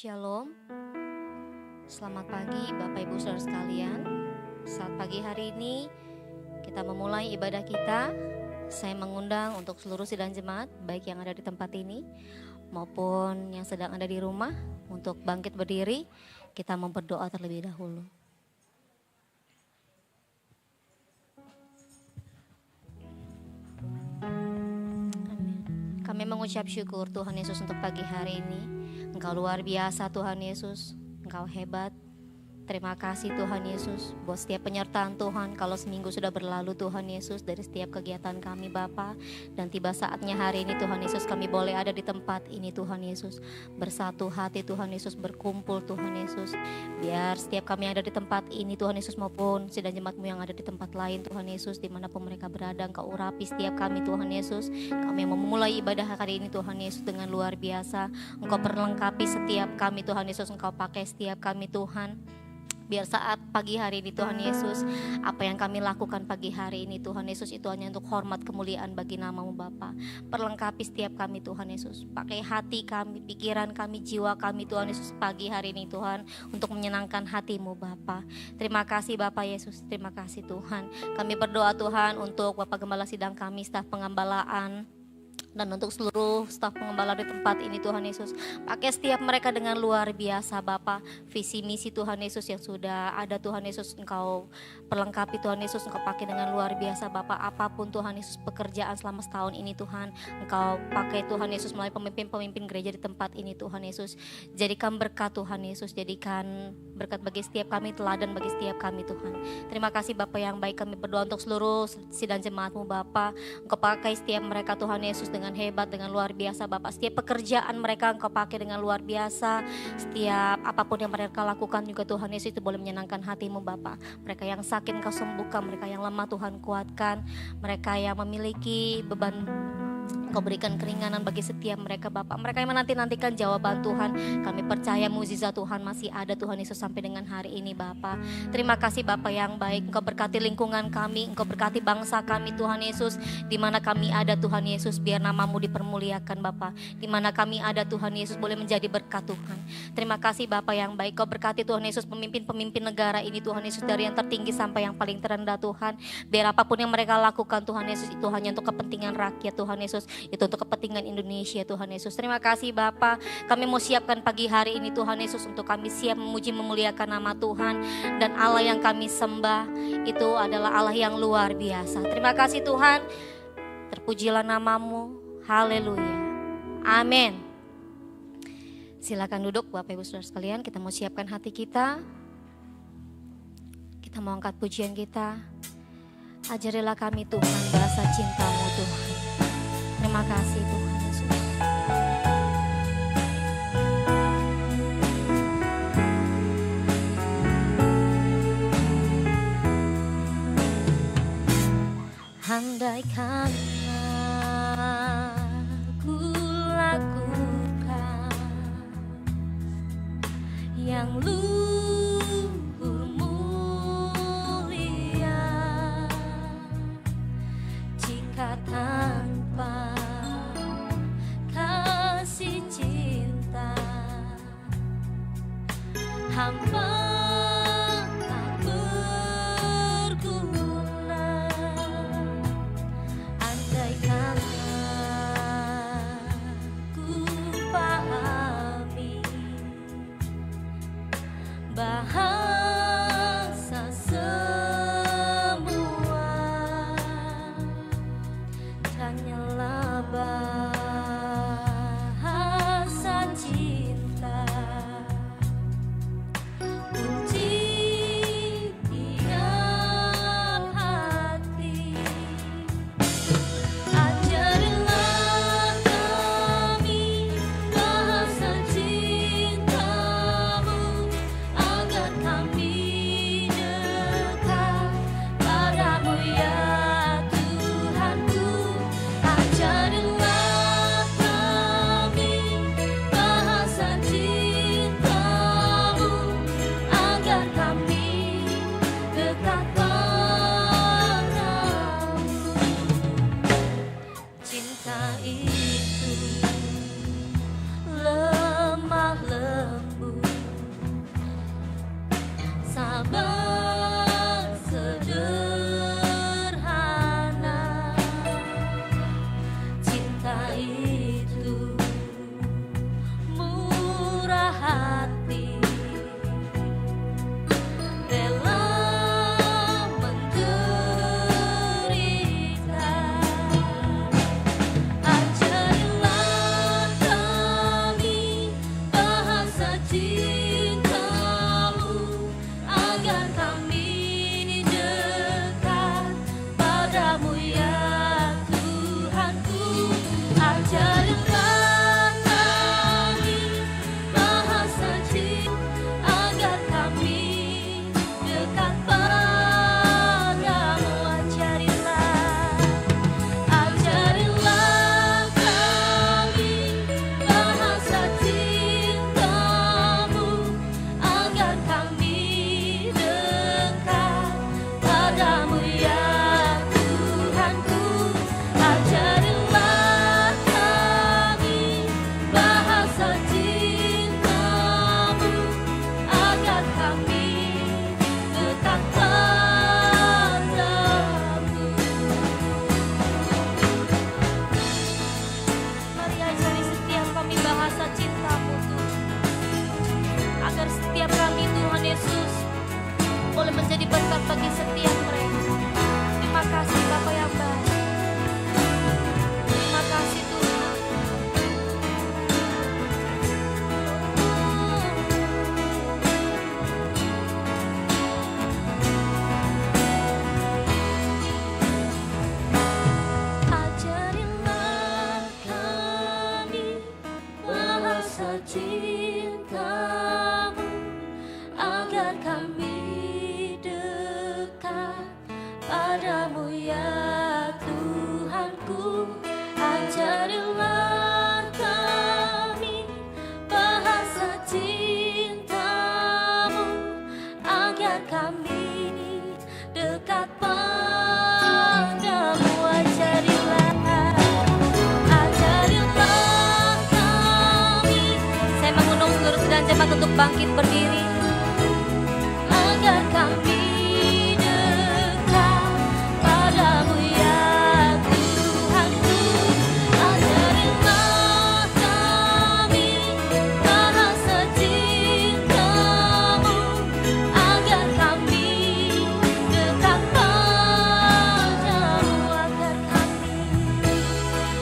Shalom, selamat pagi Bapak Ibu Saudara sekalian. Saat pagi hari ini kita memulai ibadah kita. Saya mengundang untuk seluruh sidang jemaat, baik yang ada di tempat ini maupun yang sedang ada di rumah, untuk bangkit berdiri. Kita berdoa terlebih dahulu. Amin. Kami mengucap syukur Tuhan Yesus untuk pagi hari ini. Engkau luar biasa Tuhan Yesus, Engkau hebat, Terima kasih Tuhan Yesus buat setiap penyertaan Tuhan. Kalau seminggu sudah berlalu Tuhan Yesus dari setiap kegiatan kami Bapa, dan tiba saatnya hari ini Tuhan Yesus kami boleh ada di tempat ini Tuhan Yesus, bersatu hati Tuhan Yesus, berkumpul Tuhan Yesus. Biar setiap kami ada di tempat ini Tuhan Yesus maupun sidang jemaat-Mu yang ada di tempat lain Tuhan Yesus, dimanapun mereka berada, Engkau urapi setiap kami Tuhan Yesus. Kami yang memulai ibadah hari ini Tuhan Yesus dengan luar biasa. Engkau perlengkapi setiap kami Tuhan Yesus, Engkau pakai setiap kami Tuhan. Biar saat pagi hari ini Tuhan Yesus, apa yang kami lakukan pagi hari ini Tuhan Yesus itu hanya untuk hormat kemuliaan bagi nama-Mu Bapa. Perlengkapi setiap kami Tuhan Yesus. Pakai hati kami, pikiran kami, jiwa kami Tuhan Yesus pagi hari ini Tuhan, untuk menyenangkan hati-Mu Bapa. Terima kasih Bapak Yesus, terima kasih Tuhan. Kami berdoa Tuhan untuk Bapak Gembala Sidang kami, staf pengembalaan, dan untuk seluruh staf pengembala di tempat ini Tuhan Yesus. Pakai setiap mereka dengan luar biasa Bapa. Visi misi Tuhan Yesus yang sudah ada Tuhan Yesus, Engkau perlengkapi Tuhan Yesus, Engkau pakai dengan luar biasa Bapa. Apapun Tuhan Yesus pekerjaan selama setahun ini Tuhan, Engkau pakai Tuhan Yesus melalui pemimpin-pemimpin gereja di tempat ini Tuhan Yesus. Jadikan berkat Tuhan Yesus, jadikan berkat bagi setiap kami, teladan bagi setiap kami Tuhan. Terima kasih Bapa yang baik, kami berdoa untuk seluruh sidang jemaat-Mu Bapa. Engkau pakai setiap mereka Tuhan Yesus dengan hebat, dengan luar biasa Bapak. Setiap pekerjaan mereka Engkau pakai dengan luar biasa. Setiap apapun yang mereka lakukan juga Tuhan Yesus itu boleh menyenangkan hati-Mu Bapak. Mereka yang sakit Engkau sembuhkan, mereka yang lemah Tuhan kuatkan, mereka yang memiliki beban Engkau berikan keringanan bagi setiap mereka Bapak. Mereka yang menanti-nantikan jawaban Tuhan, kami percaya mukjizat Tuhan masih ada Tuhan Yesus sampai dengan hari ini Bapak. Terima kasih Bapak yang baik, Engkau berkati lingkungan kami, Engkau berkati bangsa kami Tuhan Yesus. Di mana kami ada Tuhan Yesus, biar nama-Mu dipermuliakan Bapak. Di mana kami ada Tuhan Yesus boleh menjadi berkat Tuhan. Terima kasih Bapak yang baik, Engkau berkati Tuhan Yesus pemimpin-pemimpin negara ini Tuhan Yesus, dari yang tertinggi sampai yang paling terendah Tuhan. Biar apapun yang mereka lakukan Tuhan Yesus itu hanya untuk kepentingan rakyat Tuhan Yesus, itu untuk kepentingan Indonesia Tuhan Yesus. Terima kasih Bapa. Kami mau siapkan pagi hari ini Tuhan Yesus untuk kami siap memuji memuliakan nama Tuhan, dan Allah yang kami sembah itu adalah Allah yang luar biasa. Terima kasih Tuhan. Terpujilah nama-Mu. Haleluya. Amin. Silakan duduk Bapak Ibu Saudara sekalian, kita mau siapkan hati kita. Kita mau angkat pujian kita. Ajarilah kami Tuhan bahasa cinta-Mu Tuhan. Terima kasih Tuhan Yesus. Andaikan aku lakukan yang luhur mulia, jika tanpa kasih cinta hamba tak berguna. Andaikan ku pahami bahasa semua, hanyalah bahasa cinta. Kunci tiap hati, ajarilah kami bahasa cinta-Mu, agar kami dekat padamu ya Tuhanku. Ajarilah bangkit berdiri. Agar kami dekat padamu ya Tuhanku, ajarilah kami merasa cinta-Mu, agar kami dekat padamu,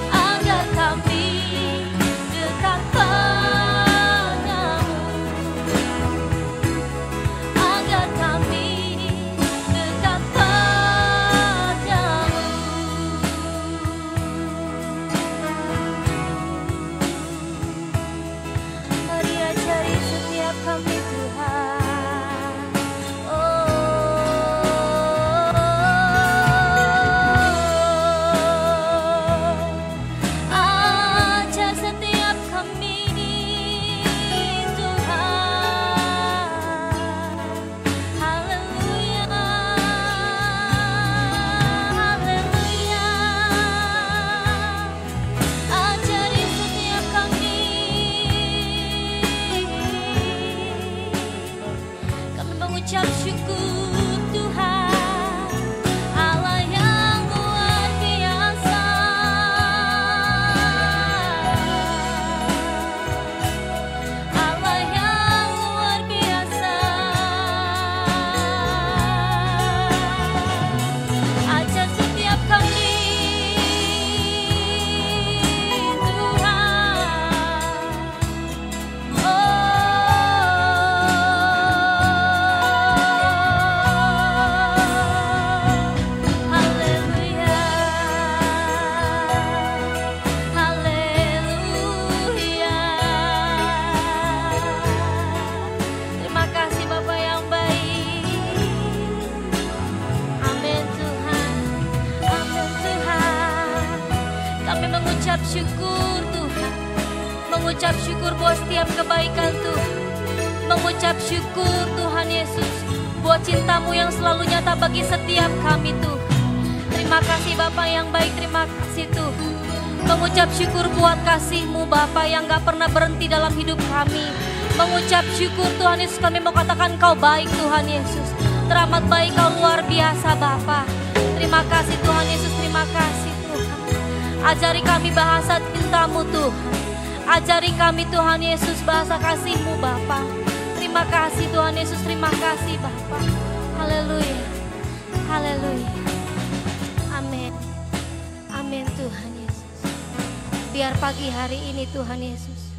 agar kami dekat padamu, agar kami dekat padamu. Mari ajari setiap kami Tuhan. Ajar setiap kami Tuhan. Haleluya, haleluya. Ajari setiap kami. Kami mengucap syukur Tuhan, Allah yang luar biasa. Allah yang luar biasa. Ajar setiap kami Haleluya, haleluya. Terima kasih Bapa yang baik. Amin Tuhan, amin Tuhan. Kami mengucap syukur Tuhan, mengucap syukur buat setiap kebaikan Tuhan, mengucap syukur Tuhan Yesus buat cinta-Mu yang selalu nyata bagi setiap kami Tuhan. Terima kasih Bapa yang baik, terima kasih Tuhan. Mengucap syukur buat kasih-Mu Bapa yang gak pernah berhenti dalam hidup kami. Mengucap syukur Tuhan Yesus, kami mau katakan Kau baik Tuhan Yesus. Teramat baik, Kau luar biasa Bapa. Terima kasih Tuhan Yesus, terima kasih Tuhan. Ajari kami bahasa cinta-Mu Tuhan. Ajari kami Tuhan Yesus bahasa kasih-Mu Bapa. Terima kasih Tuhan Yesus, terima kasih Bapa. Haleluya, haleluya. Amin, amin Tuhan Yesus. Biar pagi hari ini Tuhan Yesus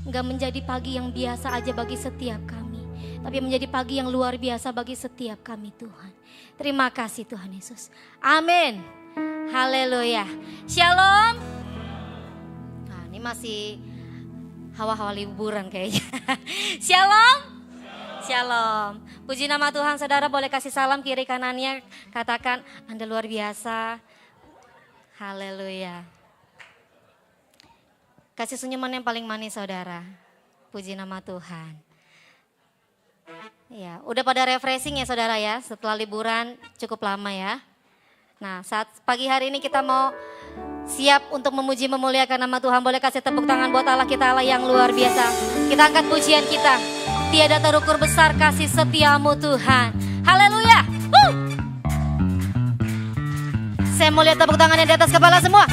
enggak menjadi pagi yang biasa aja bagi setiap kami, tapi menjadi pagi yang luar biasa bagi setiap kami Tuhan. Terima kasih Tuhan Yesus. Amin. Haleluya. Shalom. Nah, ini masih hawa-hawa liburan kayaknya. Shalom. Shalom. Puji nama Tuhan, saudara boleh kasih salam kiri kanannya. Katakan, Anda luar biasa. Haleluya. Kasih senyuman yang paling manis saudara. Puji nama Tuhan. Ya, udah pada refreshing ya saudara ya. Setelah liburan cukup lama ya. Nah, saat pagi hari ini kita mau siap untuk memuji memuliakan nama Tuhan. Boleh kasih tepuk tangan buat Allah kita, Allah yang luar biasa. Kita angkat pujian kita. Tiada terukur besar kasih setiamu Tuhan. Haleluya. Saya mau lihat tepuk tangannya di atas kepala semua.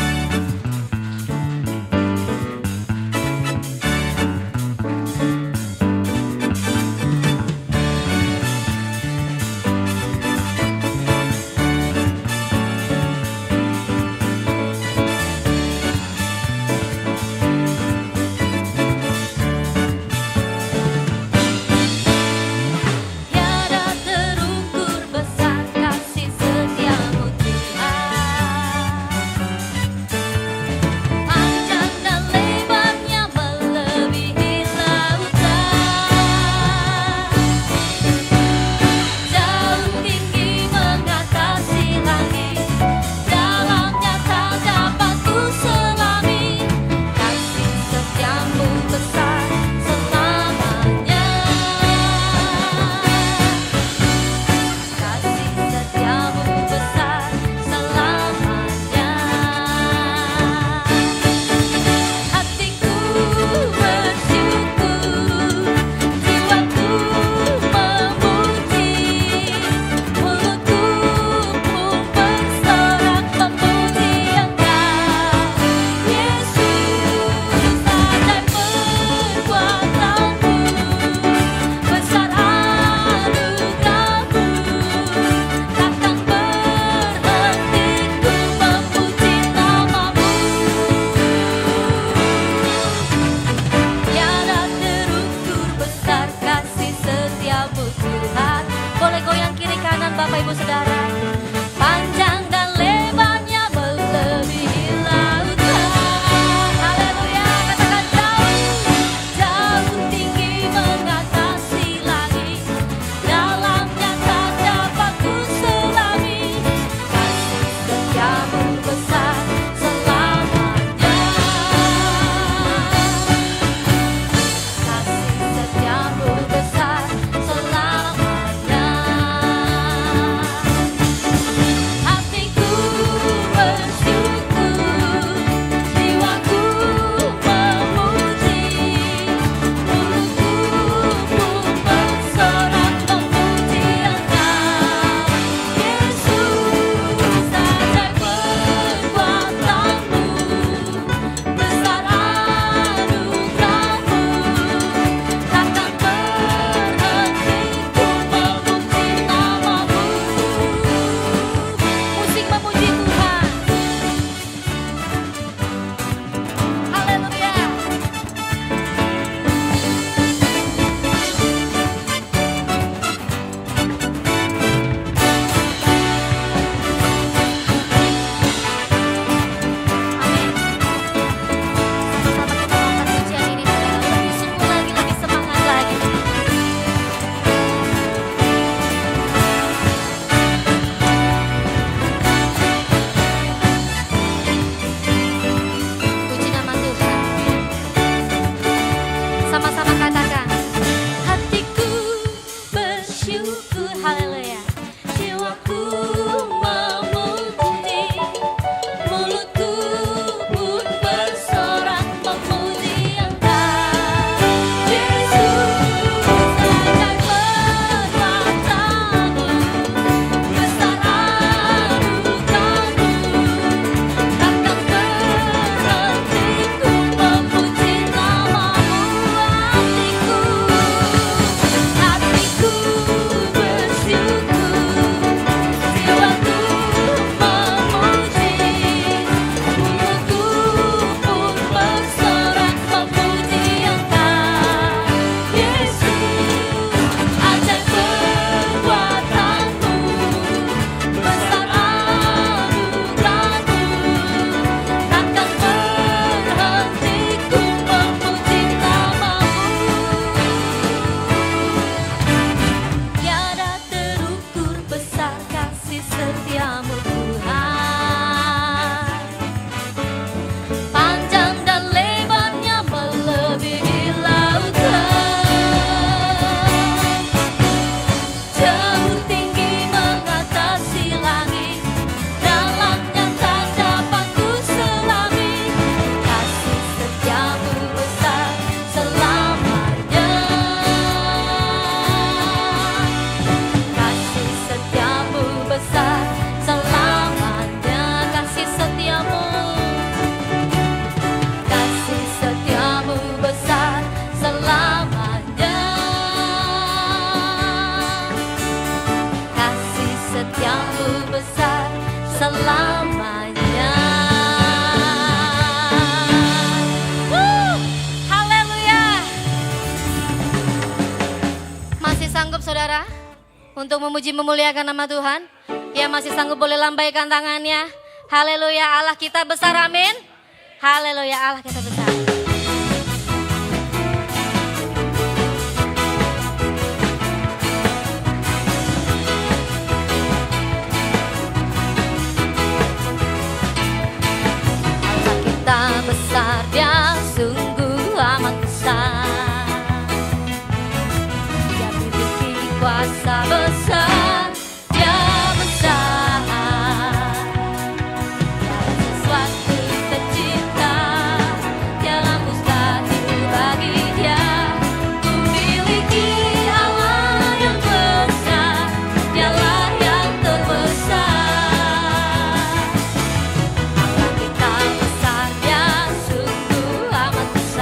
untuk memuji memuliakan nama Tuhan? Yang masih sanggup boleh lambaikan tangannya. Haleluya, Allah kita besar, amin. Haleluya, Allah kita besar. Allah kita besar, Dia sungguh amat besar. Dia memiliki kuasa besar, Dia besar. Tiada sesuatu tercipta, tiada mustahil bagi Dia. Memiliki Allah yang besar, Dialah yang terbesar. Allah kita besar, Dia sungguh amat besar.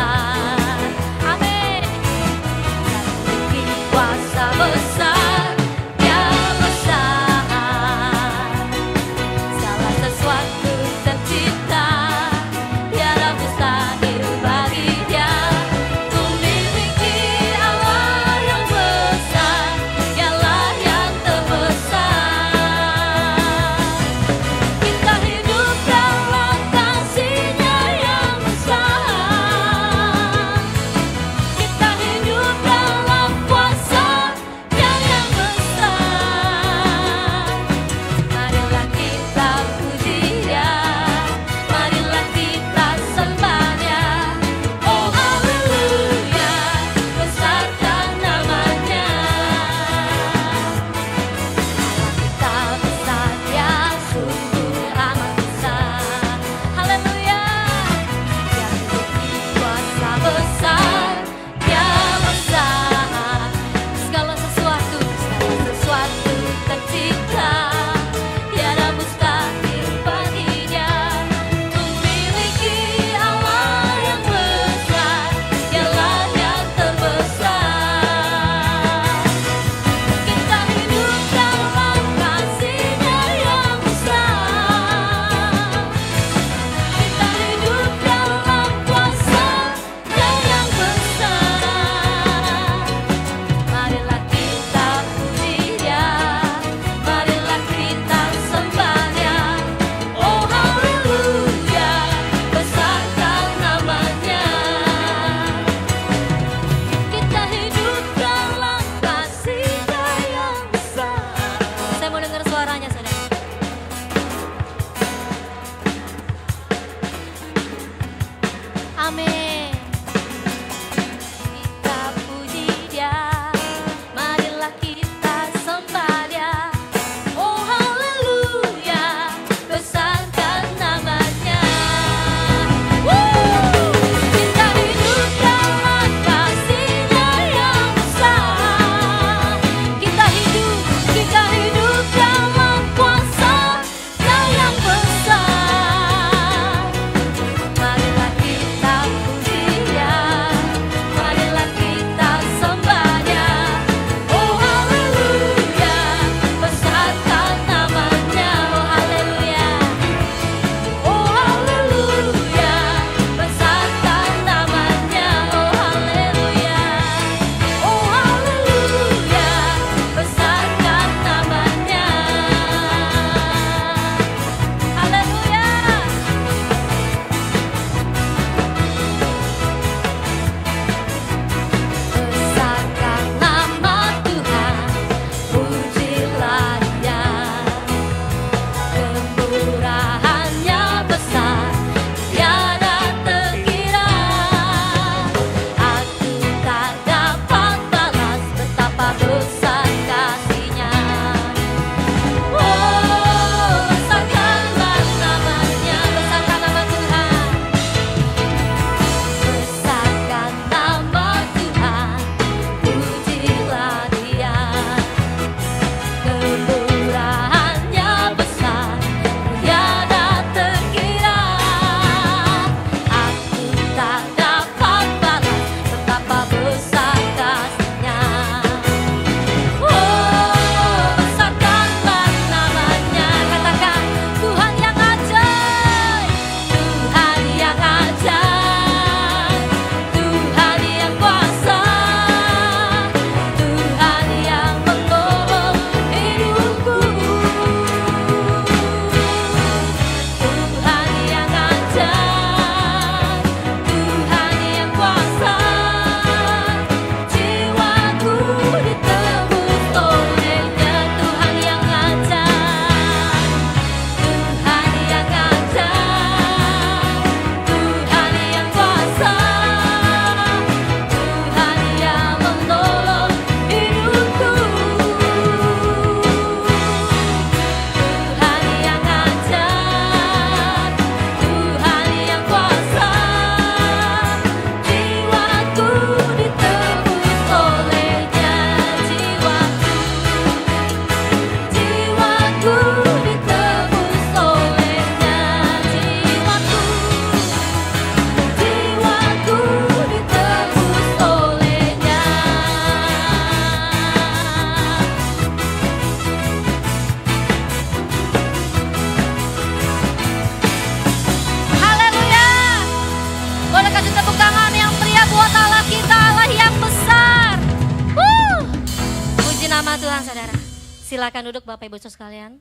Silakan duduk Bapak Ibu Saudara sekalian.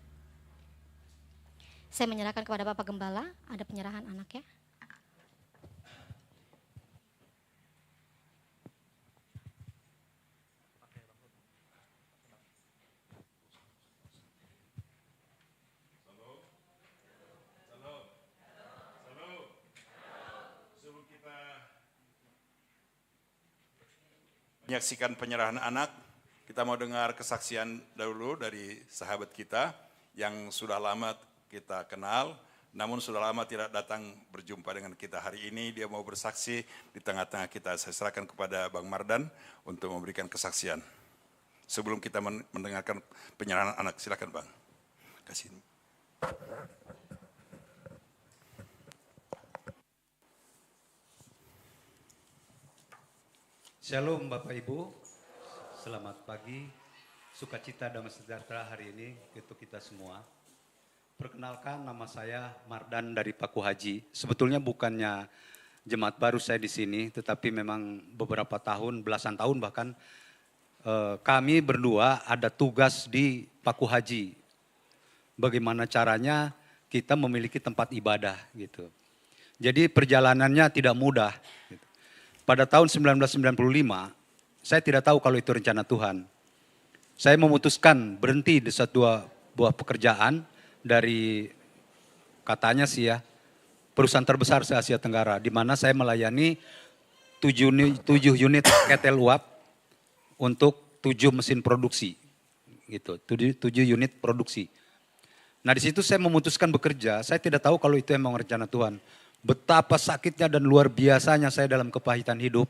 Saya menyerahkan kepada Bapak Gembala, ada penyerahan anaknya. Sebelum kita menyaksikan penyerahan anak, kita mau dengar kesaksian dahulu dari sahabat kita yang sudah lama kita kenal, namun sudah lama tidak datang berjumpa dengan kita. Hari ini dia mau bersaksi di tengah-tengah kita. Saya serahkan kepada Bang Mardan untuk memberikan kesaksian. Sebelum kita mendengarkan penyerahan anak, silakan Bang. Kasih. Shalom Bapak Ibu. Selamat pagi, sukacita damai sejahtera hari ini untuk kita semua. Perkenalkan, nama saya Mardan dari Paku Haji. Sebetulnya bukannya jemaat baru saya di sini, tetapi memang beberapa tahun, belasan tahun bahkan kami berdua ada tugas di Paku Haji. Bagaimana caranya kita memiliki tempat ibadah gitu. Jadi perjalanannya tidak mudah. Gitu. Pada tahun 1995, saya tidak tahu kalau itu rencana Tuhan. Saya memutuskan berhenti di satu buah pekerjaan dari katanya sih ya, perusahaan terbesar se Asia Tenggara, di mana saya melayani 7 unit ketel uap untuk 7 mesin produksi, gitu, 7 unit produksi. Nah di situ saya memutuskan bekerja, saya tidak tahu kalau itu emang rencana Tuhan. Betapa sakitnya dan luar biasanya saya dalam kepahitan hidup.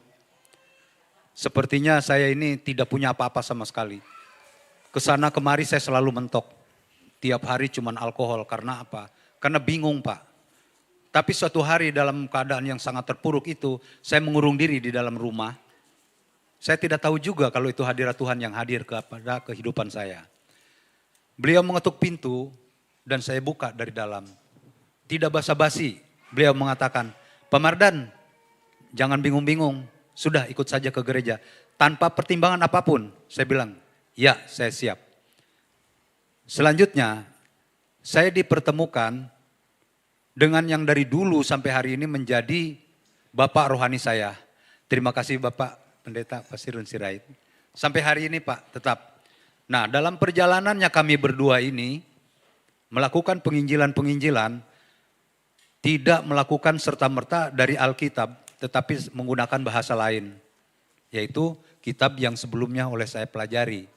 Sepertinya saya ini tidak punya apa-apa sama sekali. Kesana kemari saya selalu mentok. Tiap hari cuman alkohol, karena apa? Karena bingung Pak. Tapi suatu hari dalam keadaan yang sangat terpuruk itu, saya mengurung diri di dalam rumah. Saya tidak tahu juga kalau itu hadirat Tuhan yang hadir kepada kehidupan saya. Beliau mengetuk pintu dan saya buka dari dalam. Tidak basa-basi, beliau mengatakan, Pak Mardan, jangan bingung-bingung. Sudah ikut saja ke gereja. Tanpa pertimbangan apapun. Saya bilang, ya saya siap. Selanjutnya, saya dipertemukan dengan yang dari dulu sampai hari ini menjadi Bapak rohani saya. Terima kasih Bapak Pendeta Pasirun Sirait. Sampai hari ini Pak, tetap. Nah dalam perjalanannya kami berdua ini, melakukan penginjilan-penginjilan, tidak melakukan serta-merta dari Alkitab, tetapi menggunakan bahasa lain, yaitu kitab yang sebelumnya oleh saya pelajari.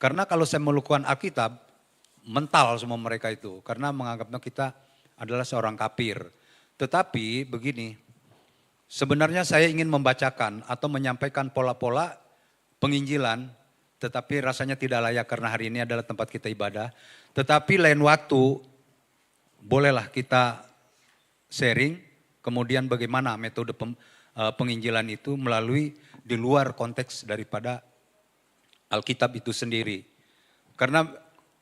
Karena kalau saya melakukan Alkitab, mental semua mereka itu, karena menganggapnya kita adalah seorang kafir. Tetapi begini, sebenarnya saya ingin membacakan atau menyampaikan pola-pola penginjilan, tetapi rasanya tidak layak karena hari ini adalah tempat kita ibadah. Tetapi lain waktu, bolehlah kita sharing, kemudian bagaimana metode penginjilan itu melalui di luar konteks daripada Alkitab itu sendiri. Karena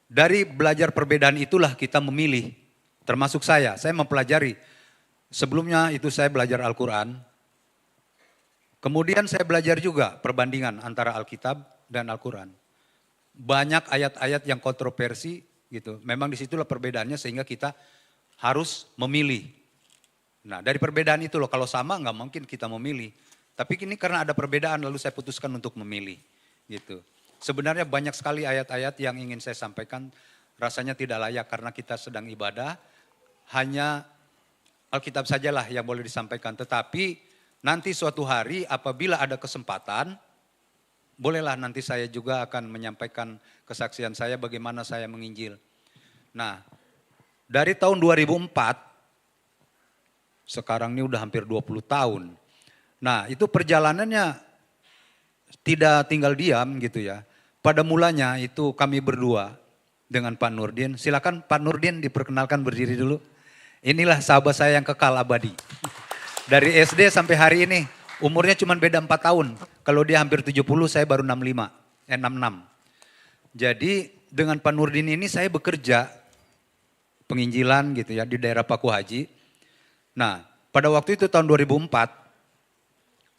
dari belajar perbedaan itulah kita memilih, termasuk saya mempelajari. Sebelumnya itu saya belajar Al-Quran, kemudian saya belajar juga perbandingan antara Alkitab dan Al-Quran. Banyak ayat-ayat yang kontroversi gitu, memang disitulah perbedaannya sehingga kita harus memilih. Nah dari perbedaan itu loh, kalau sama nggak mungkin kita memilih. Tapi ini karena ada perbedaan lalu saya putuskan untuk memilih. Gitu. Sebenarnya banyak sekali ayat-ayat yang ingin saya sampaikan, rasanya tidak layak karena kita sedang ibadah. Hanya Alkitab sajalah yang boleh disampaikan. Tetapi nanti suatu hari apabila ada kesempatan, bolehlah nanti saya juga akan menyampaikan kesaksian saya bagaimana saya menginjil. Nah, dari tahun 2004, sekarang ini udah hampir 20 tahun. Nah, itu perjalanannya tidak tinggal diam gitu ya. Pada mulanya itu kami berdua dengan Pak Nurdin. Silakan Pak Nurdin diperkenalkan, berdiri dulu. Inilah sahabat saya yang kekal abadi. Dari SD sampai hari ini, umurnya cuma beda 4 tahun. Kalau dia hampir 70, saya baru 66. Jadi dengan Pak Nurdin ini saya bekerja penginjilan gitu ya di daerah Paku Haji. Nah, pada waktu itu tahun 2004,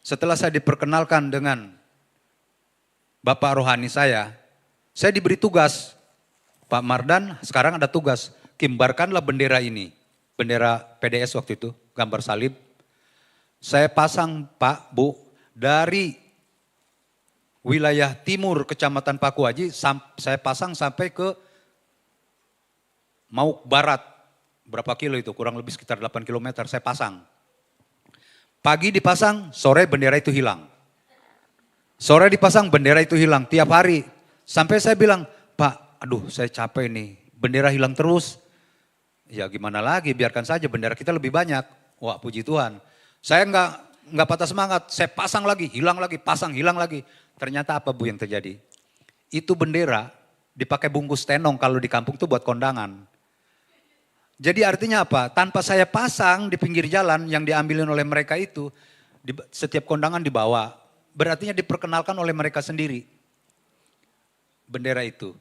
setelah saya diperkenalkan dengan Bapak rohani saya diberi tugas. Pak Mardan sekarang ada tugas, kibarkanlah bendera ini. Bendera PDS waktu itu, gambar salib. Saya pasang Pak, Bu, dari wilayah timur Kecamatan Paku Haji, saya pasang sampai ke Mauk Barat. Berapa kilo itu? Kurang lebih sekitar 8 kilometer saya pasang. Pagi dipasang, sore bendera itu hilang. Sore dipasang, bendera itu hilang tiap hari. Sampai saya bilang, Pak, aduh saya capek nih, bendera hilang terus. Ya gimana lagi, biarkan saja bendera kita lebih banyak. Wah puji Tuhan. Saya nggak patah semangat, saya pasang lagi, hilang lagi, pasang, hilang lagi. Ternyata apa Bu yang terjadi? Itu bendera dipakai bungkus tenong kalau di kampung itu buat kondangan. Jadi artinya apa? Tanpa saya pasang di pinggir jalan yang diambilin oleh mereka itu, setiap kondangan dibawa. Berartinya diperkenalkan oleh mereka sendiri. Bendera itu.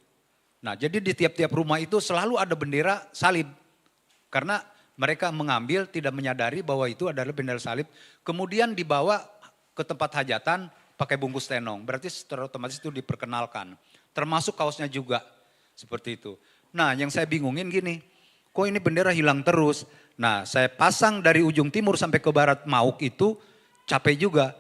Nah jadi di tiap-tiap rumah itu selalu ada bendera salib. Karena mereka mengambil tidak menyadari bahwa itu adalah bendera salib. Kemudian dibawa ke tempat hajatan pakai bungkus tenong. Berarti secara otomatis itu diperkenalkan. Termasuk kaosnya juga. Seperti itu. Nah yang saya bingungin gini. Kok ini bendera hilang terus? Nah saya pasang dari ujung timur sampai ke barat Mauk itu capek juga.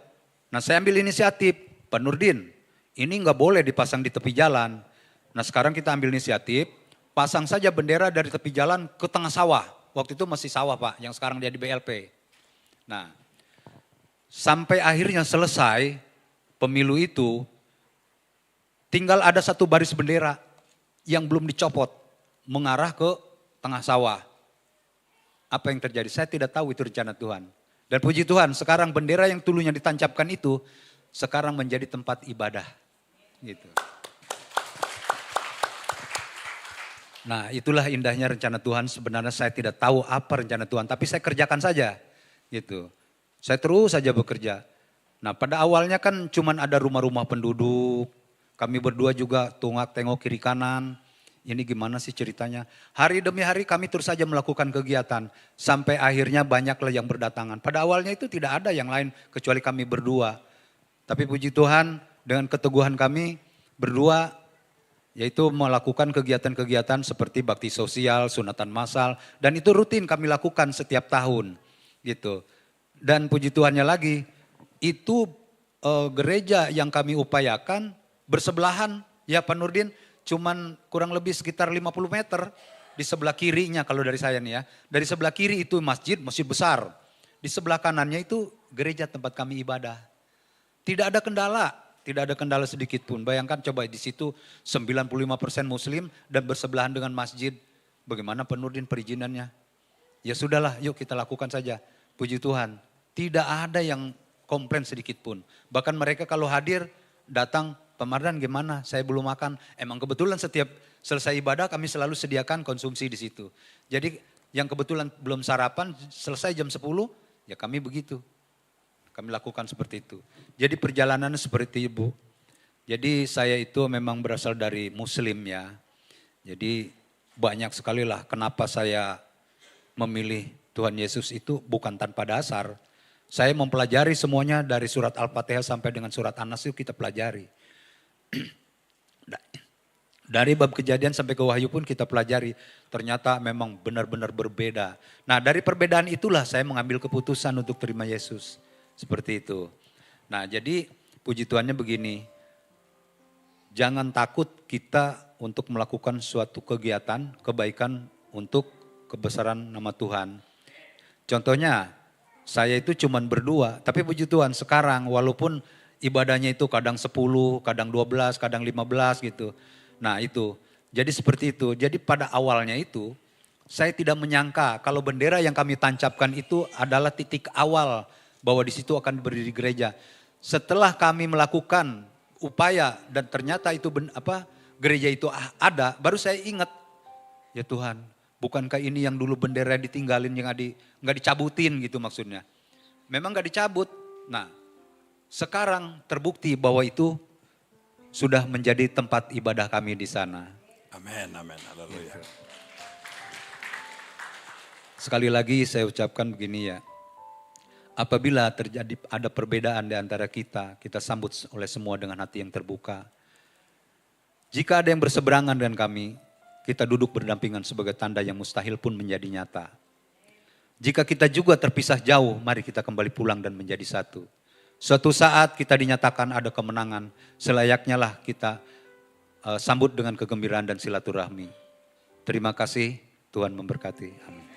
Nah saya ambil inisiatif. Pak Nurdin ini nggak boleh dipasang di tepi jalan. Nah sekarang kita ambil inisiatif. Pasang saja bendera dari tepi jalan ke tengah sawah. Waktu itu masih sawah Pak, yang sekarang dia di BLP. Nah, sampai akhirnya selesai pemilu itu, tinggal ada satu baris bendera yang belum dicopot, mengarah ke tengah sawah. Apa yang terjadi? Saya tidak tahu itu rencana Tuhan. Dan puji Tuhan, sekarang bendera yang dulunya ditancapkan itu, sekarang menjadi tempat ibadah. Gitu. Nah itulah indahnya rencana Tuhan, sebenarnya saya tidak tahu apa rencana Tuhan, tapi saya kerjakan saja gitu. Saya terus saja bekerja. Nah pada awalnya kan cuman ada rumah-rumah penduduk, kami berdua juga tengok kiri kanan, ini gimana sih ceritanya. Hari demi hari kami terus saja melakukan kegiatan, sampai akhirnya banyaklah yang berdatangan. Pada awalnya itu tidak ada yang lain kecuali kami berdua. Tapi puji Tuhan dengan keteguhan kami berdua, yaitu melakukan kegiatan-kegiatan seperti bakti sosial, sunatan massal, dan itu rutin kami lakukan setiap tahun gitu. Dan puji Tuhannya lagi, itu gereja yang kami upayakan bersebelahan ya Pak Nurdin, cuman kurang lebih sekitar 50 meter di sebelah kirinya kalau dari saya nih ya. Dari sebelah kiri itu masjid besar, di sebelah kanannya itu gereja tempat kami ibadah. Tidak ada kendala sedikit pun. Bayangkan coba di situ 95% Muslim dan bersebelahan dengan masjid. Bagaimana Pak Nurdin perizinannya? Ya sudahlah, yuk kita lakukan saja. Puji Tuhan, tidak ada yang komplain sedikit pun. Bahkan mereka kalau hadir datang, Pak Mardan gimana? Saya belum makan. Emang kebetulan setiap selesai ibadah kami selalu sediakan konsumsi di situ. Jadi yang kebetulan belum sarapan selesai jam 10, ya kami begitu. Kami lakukan seperti itu. Jadi perjalanannya seperti Ibu. Jadi saya itu memang berasal dari Muslim ya. Jadi banyak sekali lah kenapa saya memilih Tuhan Yesus itu bukan tanpa dasar. Saya mempelajari semuanya dari surat Al-Fatihah sampai dengan surat An-Nas itu kita pelajari. Dari bab Kejadian sampai ke Wahyu pun kita pelajari, ternyata memang benar-benar berbeda. Nah dari perbedaan itulah saya mengambil keputusan untuk terima Yesus. Seperti itu. Nah jadi puji Tuhannya begini, jangan takut kita untuk melakukan suatu kegiatan, kebaikan untuk kebesaran nama Tuhan. Contohnya, saya itu cuman berdua, tapi puji Tuhan sekarang walaupun ibadahnya itu kadang 10, kadang 12, kadang 15 gitu. Nah itu, jadi seperti itu. Jadi pada awalnya itu, saya tidak menyangka kalau bendera yang kami tancapkan itu adalah titik awal bahwa di situ akan berdiri gereja. Setelah kami melakukan upaya dan ternyata itu gereja itu ada, baru saya ingat, ya Tuhan, bukankah ini yang dulu bendera ditinggalin yang nggak dicabutin gitu maksudnya. Memang nggak dicabut. Nah, sekarang terbukti bahwa itu sudah menjadi tempat ibadah kami di sana. Amin, amin, haleluya. Sekali lagi saya ucapkan begini ya. Apabila terjadi ada perbedaan di antara kita, kita sambut oleh semua dengan hati yang terbuka. Jika ada yang berseberangan dengan kami, kita duduk berdampingan sebagai tanda yang mustahil pun menjadi nyata. Jika kita juga terpisah jauh, mari kita kembali pulang dan menjadi satu. Suatu saat kita dinyatakan ada kemenangan, selayaknya lah kita sambut dengan kegembiraan dan silaturahmi. Terima kasih, Tuhan memberkati. Amin.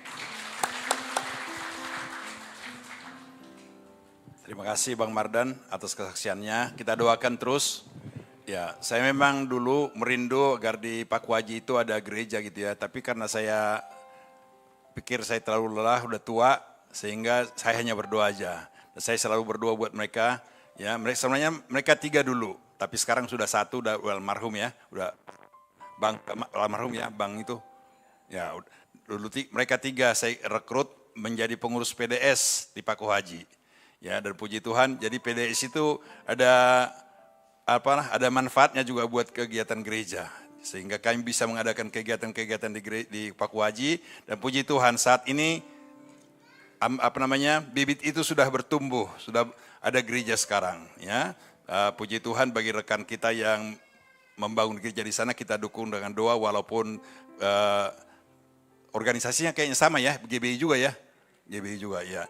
Terima kasih Bang Mardan atas kesaksiannya. Kita doakan terus. Ya, saya memang dulu merindu agar di Pakuaji itu ada gereja gitu ya. Tapi karena saya pikir saya terlalu lelah, udah tua, sehingga saya hanya berdoa aja. Dan saya selalu berdoa buat mereka. Ya, sebenarnya mereka 3 dulu, tapi sekarang sudah 1, udah almarhum ya, udah Bang almarhum ya, Bang itu. Ya, dulu mereka 3 saya rekrut menjadi pengurus PDS di Paku Haji. Ya, dan puji Tuhan, jadi PDS itu ada manfaatnya juga buat kegiatan gereja. Sehingga kami bisa mengadakan kegiatan-kegiatan di Paku Haji, dan puji Tuhan saat ini bibit itu sudah bertumbuh, sudah ada gereja sekarang ya. Puji Tuhan bagi rekan kita yang membangun gereja di sana, kita dukung dengan doa walaupun organisasinya kayaknya sama ya, GBI juga ya. GBI juga ya.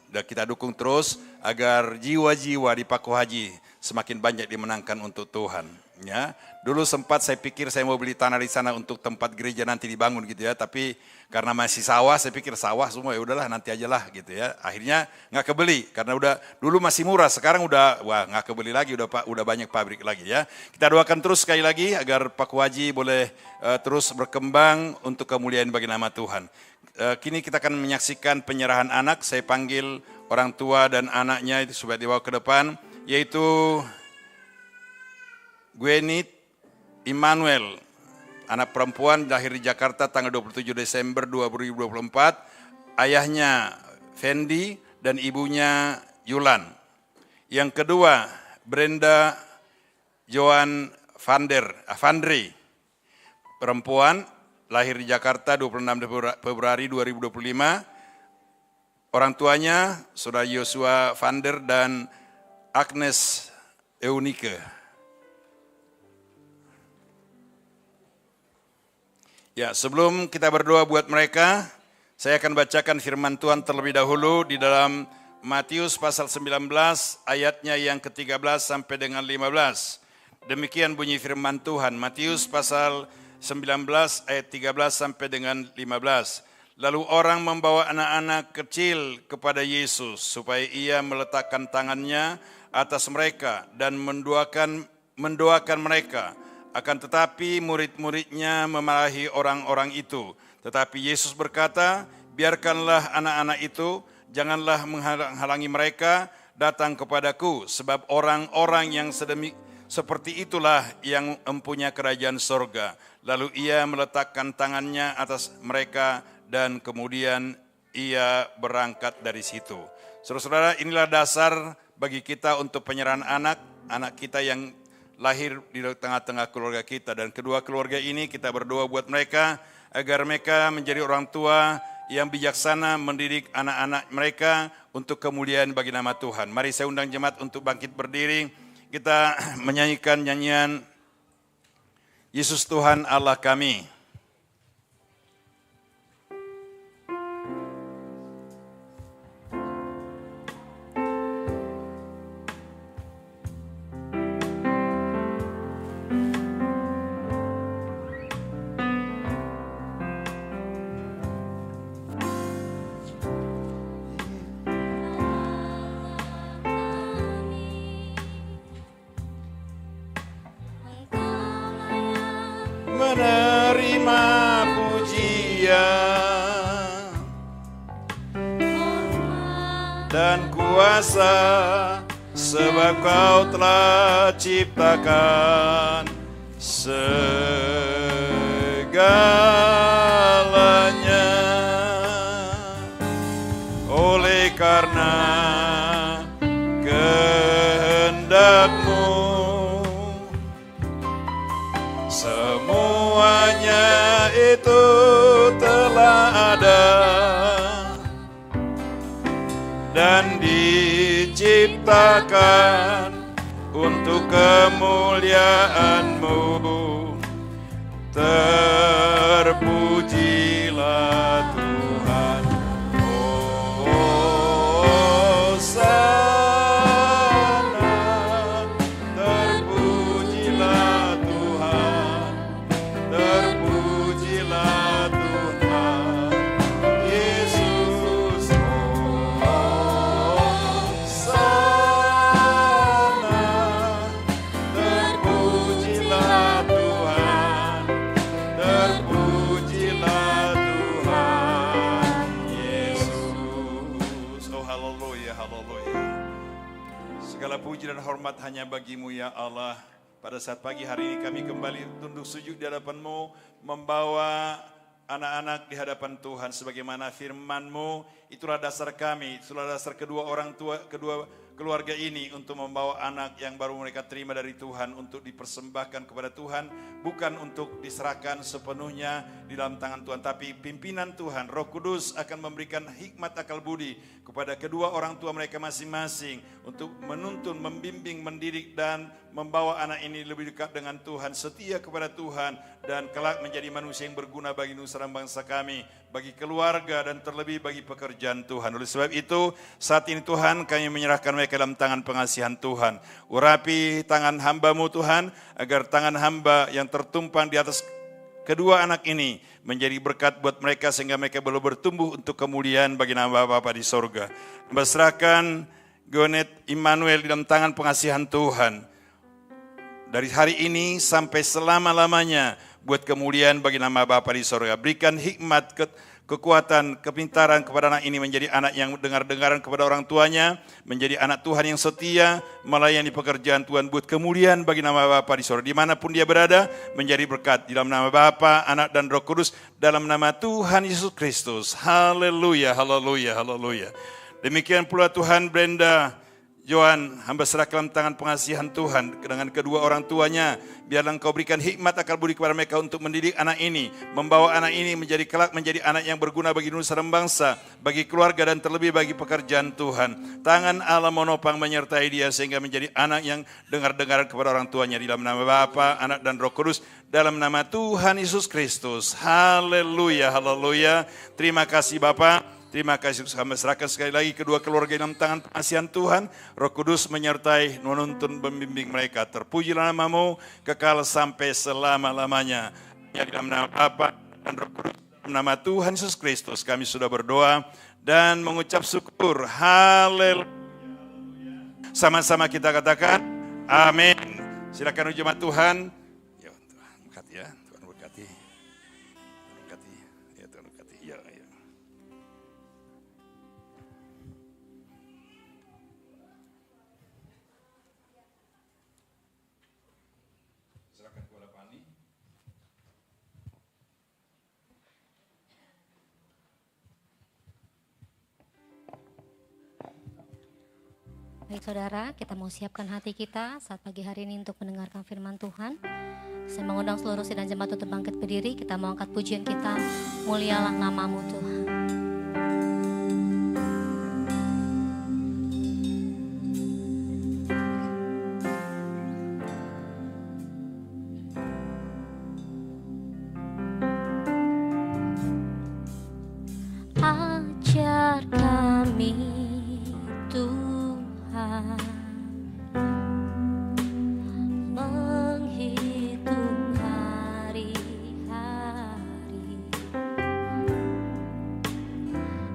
Dan kita dukung terus agar jiwa-jiwa di Paku Haji semakin banyak dimenangkan untuk Tuhan. Ya, dulu sempat saya pikir saya mau beli tanah di sana untuk tempat gereja nanti dibangun gitu ya, tapi karena masih sawah, saya pikir sawah semua ya udahlah nanti aja lah gitu ya. Akhirnya nggak kebeli karena udah dulu masih murah, sekarang udah nggak kebeli lagi, udah banyak pabrik lagi ya. Kita doakan terus sekali lagi agar Paku Haji boleh terus berkembang untuk kemuliaan bagi nama Tuhan. Kini kita akan menyaksikan penyerahan anak. Saya panggil orang tua dan anaknya itu supaya dibawa ke depan, yaitu Gwenit Immanuel, anak perempuan lahir di Jakarta tanggal 27 Desember 2024. Ayahnya Fendi dan ibunya Yulan. Yang kedua, Brenda Joan Vandri, perempuan lahir di Jakarta 26 Februari 2025. Orang tuanya Saudara Yosua Vander dan Agnes Eunike. Ya, sebelum kita berdoa buat mereka, saya akan bacakan firman Tuhan terlebih dahulu di dalam Matius pasal 19 ayatnya yang ke-13 sampai dengan 15. Demikian bunyi firman Tuhan, Matius pasal 19 ayat 13 sampai dengan 15. Lalu orang membawa anak-anak kecil kepada Yesus supaya ia meletakkan tangannya atas mereka dan mendoakan mereka. Akan tetapi murid-muridnya memarahi orang-orang itu. Tetapi Yesus berkata, biarkanlah anak-anak itu, janganlah menghalangi mereka datang kepadaku. Sebab orang-orang yang seperti itulah yang mempunyai kerajaan sorga. Lalu ia meletakkan tangannya atas mereka dan kemudian ia berangkat dari situ. Saudara-saudara, inilah dasar bagi kita untuk penyerahan anak kita yang lahir di tengah-tengah keluarga kita. Dan kedua keluarga ini kita berdoa buat mereka agar mereka menjadi orang tua yang bijaksana mendidik anak-anak mereka untuk kemuliaan bagi nama Tuhan. Mari saya undang jemaat untuk bangkit berdiri. Kita menyanyikan nyanyian Yesus Tuhan Allah kami. Menerima pujian dan kuasa, sebab Kau telah ciptakan segalanya. Oleh karena kehendak-Mu, semuanya itu telah ada dan diciptakan untuk kemuliaan-Mu. Terpujilah Tuhan. Hosana, terpujilah Tuhan. Terpujilah Tuhan Yesus. Hosana, terpujilah Tuhan. Terpujilah Tuhan Yesus. Oh haleluya, haleluya. Segala puji dan hormat hanya bagi-Mu ya Allah. Pada saat pagi hari ini kami kembali tunduk sujud di hadapan-Mu, membawa anak-anak di hadapan Tuhan sebagaimana firman-Mu. Itulah dasar kami, itulah dasar kedua orang tua, kedua keluarga ini untuk membawa anak yang baru mereka terima dari Tuhan untuk dipersembahkan kepada Tuhan, bukan untuk diserahkan sepenuhnya di dalam tangan Tuhan, tapi pimpinan Tuhan, Roh Kudus akan memberikan hikmat akal budi kepada kedua orang tua mereka masing-masing untuk menuntun, membimbing, mendidik dan membawa anak ini lebih dekat dengan Tuhan, setia kepada Tuhan dan kelak menjadi manusia yang berguna bagi nusa dan bangsa kami, bagi keluarga dan terlebih bagi pekerjaan Tuhan. Oleh sebab itu, saat ini Tuhan kami menyerahkan mereka dalam tangan pengasihan Tuhan. Urapi tangan hamba-Mu Tuhan, agar tangan hamba yang tertumpang di atas kedua anak ini menjadi berkat buat mereka sehingga mereka boleh bertumbuh untuk kemuliaan bagi nama Bapa di sorga. Berserahkan Gonet Immanuel di dalam tangan pengasihan Tuhan. Dari hari ini sampai selama-lamanya buat kemuliaan bagi nama Bapa di sorga. Berikan hikmat, kekuatan, kepintaran kepada anak ini menjadi anak yang dengar-dengaran kepada orang tuanya, menjadi anak Tuhan yang setia, melayani pekerjaan Tuhan buat kemuliaan bagi nama Bapa di sorga. Dimanapun dia berada, menjadi berkat di dalam nama Bapa, Anak dan Roh Kudus, dalam nama Tuhan Yesus Kristus. Haleluya, haleluya, haleluya. Demikian pula Tuhan Brenda Johan, hamba serahkan dalam tangan pengasihan Tuhan dengan kedua orang tuanya. Biarlah Engkau berikan hikmat akal budi kepada mereka untuk mendidik anak ini, membawa anak ini menjadi kelak menjadi anak yang berguna bagi nusa dan bangsa, bagi keluarga dan terlebih bagi pekerjaan Tuhan. Tangan Allah menopang menyertai dia sehingga menjadi anak yang dengar-dengaran kepada orang tuanya di dalam nama Bapa, Anak dan Roh Kudus, dalam nama Tuhan Yesus Kristus. Haleluya, haleluya. Terima kasih Bapa. Terima kasih, kami serahkan sekali lagi kedua keluarga dalam tangan pengasihan Tuhan. Roh Kudus menyertai, menuntun, membimbing mereka. Terpujilah nama-Mu, kekal sampai selama-lamanya. Ya, dalam nama Bapa dan Roh Kudus, dalam nama Tuhan Yesus Kristus, kami sudah berdoa dan mengucap syukur. Haleluya. Sama-sama kita katakan, amin. Silakan jemaat Tuhan. Ya, Tuhan berkati ya, Tuhan berkati. Tuhan berkati, ya Tuhan berkati, ya. Baik saudara, kita mau siapkan hati kita saat pagi hari ini untuk mendengarkan firman Tuhan. Saya mengundang seluruh sidang jemaat untuk bangkit berdiri, kita mau angkat pujian kita, mulialah nama-Mu Tuhan. kami Tuhan, menghitung hari-hari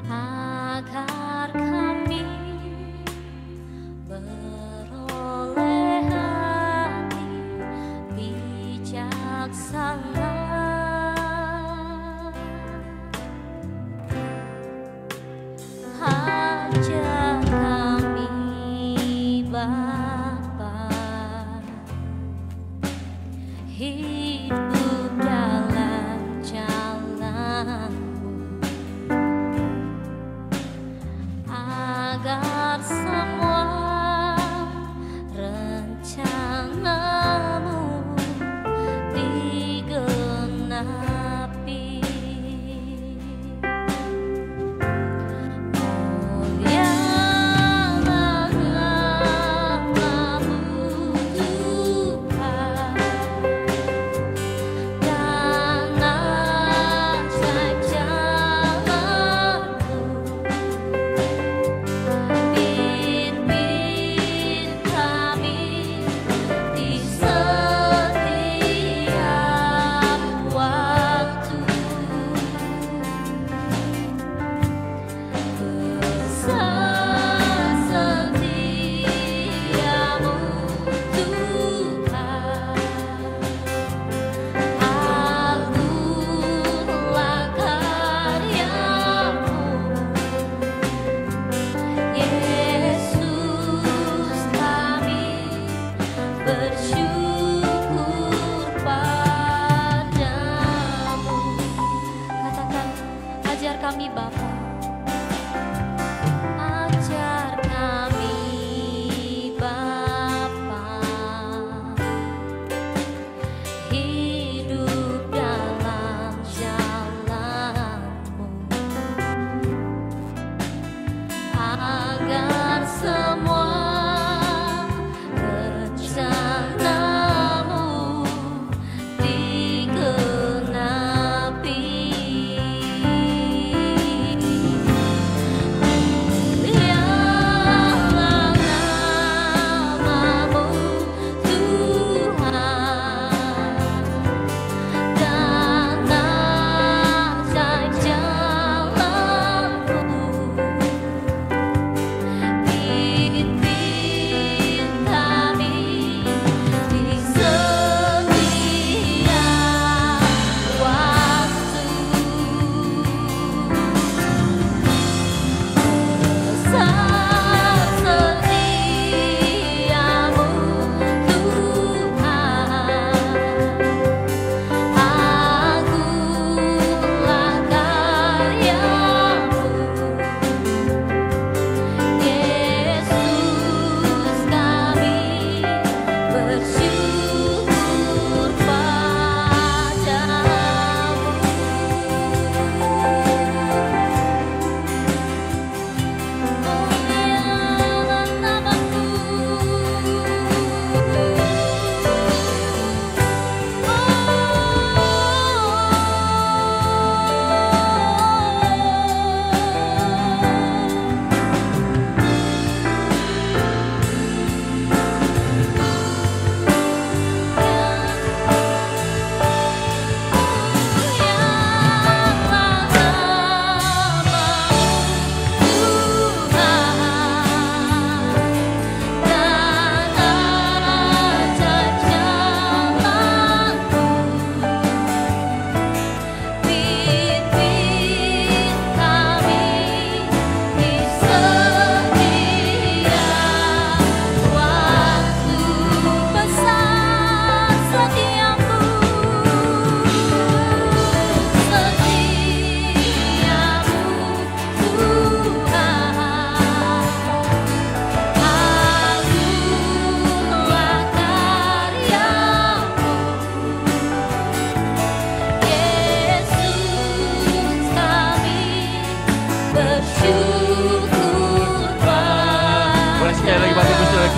agar kami beroleh hati bijaksana. Ajar kami Bapa hidup dalam jalan-Mu, agar semua rencana-Mu digenapi.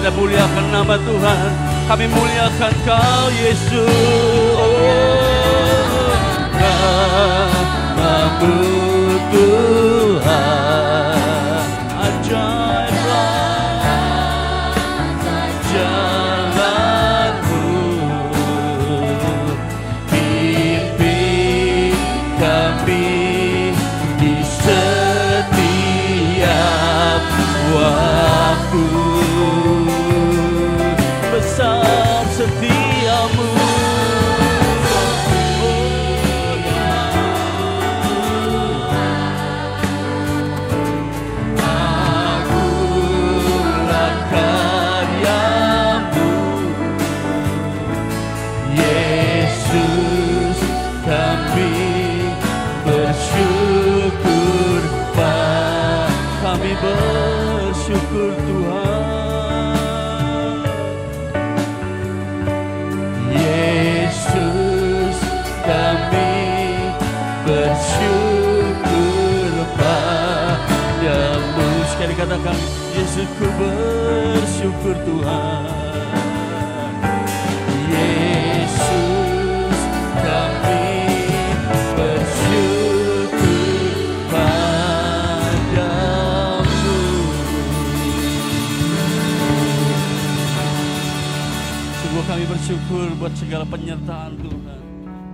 Kita muliakan nama Tuhan, kami muliakan Kau Yesus. Namamu Tuhan, jiwaku, besar setiamu. Agunglah karyamu, Yesus, kami bersyukur, kami bersyukur Tuhan. Yesus, kami bersyukur padamu. Sekali katakan, Yesus, ku bersyukur Tuhan. Yesus, kami bersyukur padamu. Sungguh kami bersyukur buat segala penyertaan Tuhan,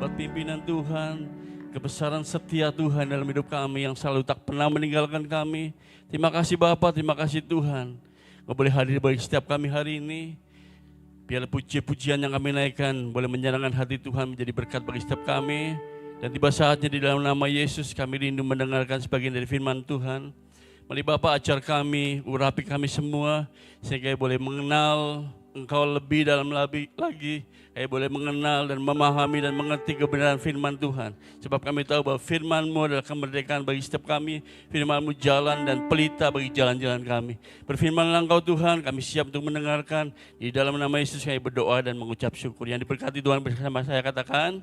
buat pimpinan Tuhan, kebesaran setia Tuhan dalam hidup kami yang selalu tak pernah meninggalkan kami. Terima kasih Bapa, terima kasih Tuhan. Kau boleh hadir bagi setiap kami hari ini. Biar puji-pujian yang kami naikkan boleh menyenangkan hati Tuhan, menjadi berkat bagi setiap kami. Dan tiba saatnya di dalam nama Yesus kami rindu mendengarkan sebagian dari firman Tuhan. Mari Bapa ajar kami, urapi kami semua, sehingga boleh mengenal Engkau lebih dalam lagi, kami boleh mengenal dan memahami dan mengerti kebenaran firman Tuhan. Sebab kami tahu bahwa firman-Mu adalah kemerdekaan bagi setiap kami, firman-Mu jalan dan pelita bagi jalan-jalan kami. Berfirmanlah Engkau Tuhan, kami siap untuk mendengarkan. Di dalam nama Yesus kami berdoa dan mengucap syukur. Yang diberkati Tuhan bersama saya katakan,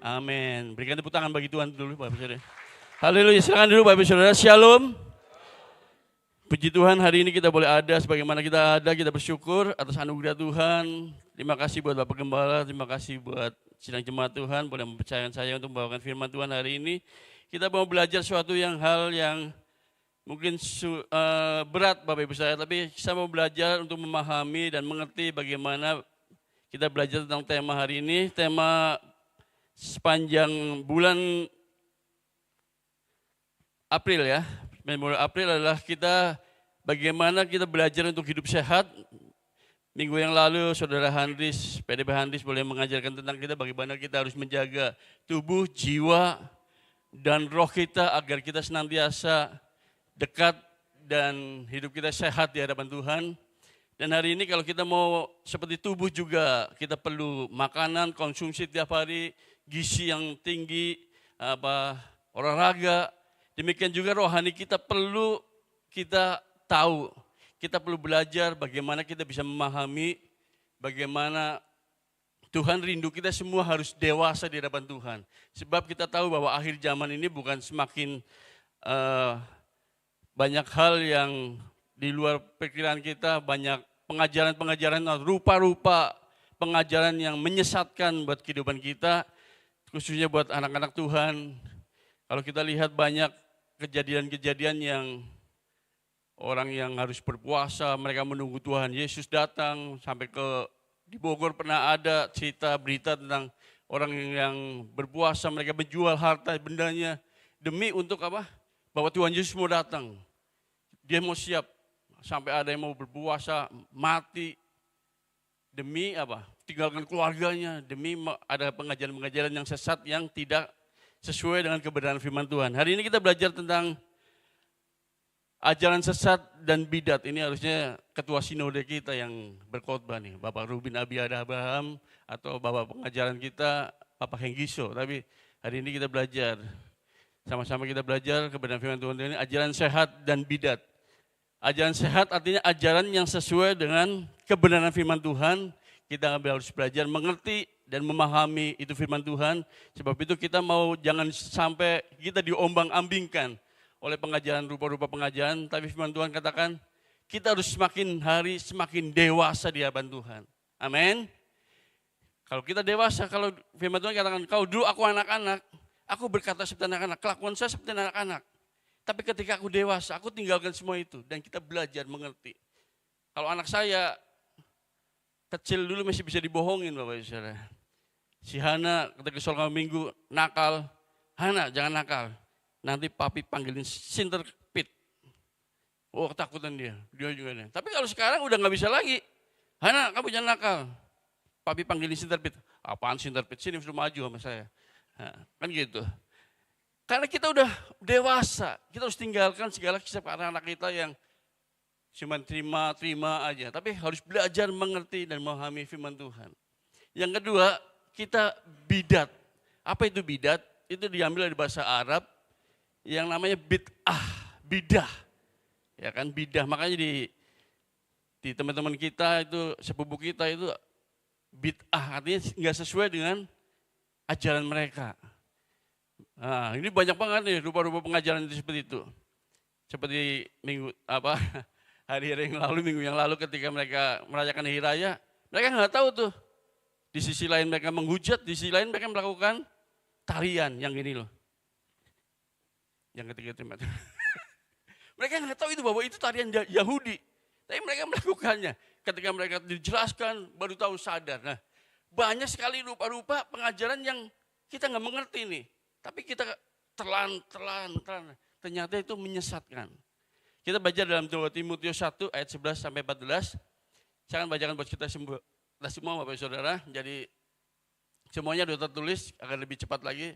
amin. Berikan tepuk tangan bagi Tuhan dulu Bapak Saudara. Haleluya, silakan dulu Bapak Saudara. Shalom. Puji Tuhan, hari ini kita boleh ada, sebagaimana kita ada, kita bersyukur atas anugerah Tuhan. Terima kasih buat Bapak Gembala, terima kasih buat sidang jemaat Tuhan, boleh mempercayakan saya untuk membawakan firman Tuhan hari ini. Kita mau belajar suatu hal yang mungkin berat Bapak Ibu saya, tapi saya mau belajar untuk memahami dan mengerti bagaimana kita belajar tentang tema hari ini. Tema sepanjang bulan April ya, bulan April adalah bagaimana kita belajar untuk hidup sehat. Minggu yang lalu Saudara Handris, PDP Handris boleh mengajarkan tentang kita bagaimana kita harus menjaga tubuh, jiwa, dan roh kita agar kita senantiasa dekat dan hidup kita sehat di hadapan Tuhan. Dan hari ini kalau kita mau seperti tubuh juga, kita perlu makanan, konsumsi tiap hari, gizi yang tinggi, olahraga. Demikian juga rohani kita perlu kita tahu, kita perlu belajar bagaimana kita bisa memahami bagaimana Tuhan rindu kita semua harus dewasa di hadapan Tuhan. Sebab kita tahu bahwa akhir zaman ini bukan semakin banyak hal yang di luar pikiran kita, banyak pengajaran-pengajaran, rupa-rupa pengajaran yang menyesatkan buat kehidupan kita, khususnya buat anak-anak Tuhan. Kalau kita lihat banyak kejadian-kejadian yang orang yang harus berpuasa, mereka menunggu Tuhan Yesus datang, sampai di Bogor pernah ada berita tentang orang yang berpuasa, mereka menjual harta bendanya demi untuk apa? Bahwa Tuhan Yesus mau datang. Dia mau siap, sampai ada yang mau berpuasa, mati demi apa? Tinggalkan keluarganya, demi ada pengajaran-pengajaran yang sesat yang tidak sesuai dengan kebenaran firman Tuhan. Hari ini kita belajar tentang ajaran sesat dan bidat. Ini harusnya ketua sinode kita yang berkhotbah nih, Bapak Rubin Abiada Abraham, atau Bapak pengajaran kita, Bapak Henggiso. Tapi hari ini kita belajar, sama-sama kita belajar kebenaran firman Tuhan ini, ajaran sehat dan bidat. Ajaran sehat artinya ajaran yang sesuai dengan kebenaran firman Tuhan. Kita harus belajar mengerti dan memahami itu firman Tuhan. Sebab itu kita jangan sampai kita diombang-ambingkan oleh pengajaran, rupa-rupa pengajaran. Tapi firman Tuhan katakan kita harus semakin hari semakin dewasa di hadapan Tuhan. Amin. Kalau kita dewasa, kalau firman Tuhan katakan, kau dulu aku anak-anak, aku berkata seperti anak-anak, kelakuan saya seperti anak-anak. Tapi ketika aku dewasa, aku tinggalkan semua itu. Dan kita belajar mengerti. Kalau anak saya kecil dulu masih bisa dibohongin Bapak Ibu Saudara. Si Hana ketika sholat minggu nakal, Hana jangan nakal. Nanti papi panggilin sinterpit. Oh, ketakutan dia juga nih. Tapi kalau sekarang udah nggak bisa lagi. Hana, kamu jangan nakal. Papi panggilin sinterpit. Apaan sinterpit? Sini suruh maju sama saya. Nah, kan gitu. Karena kita udah dewasa, kita harus tinggalkan segala kisah anak-anak kita yang cuma terima aja. Tapi harus belajar mengerti dan memahami firman Tuhan. Yang kedua, kita bidat. Apa itu bidat? Itu diambil dari bahasa Arab yang namanya bidah. Ya kan, bidah. Makanya di teman-teman kita itu, sepupu kita itu bid'ah, artinya nggak sesuai dengan ajaran mereka. Nah, ini banyak banget nih rupa-rupa pengajaran itu seperti itu. Seperti hari-hari yang lalu, minggu yang lalu ketika mereka merayakan Hari Raya, mereka nggak tahu tuh. Di sisi lain mereka menghujat, di sisi lain mereka melakukan tarian yang gini loh. Yang ketiga itu. Mereka nggak tahu itu bahwa itu tarian Yahudi. Tapi mereka melakukannya. Ketika mereka dijelaskan, baru tahu sadar. Nah, banyak sekali rupa-rupa pengajaran yang kita nggak mengerti nih. Tapi kita telan. Ternyata itu menyesatkan. Kita baca dalam 2 Timotius 1 ayat 11 sampai 14. Saya akan bacakan buat kita semua Bapak Saudara. Jadi semuanya sudah tertulis, akan lebih cepat lagi.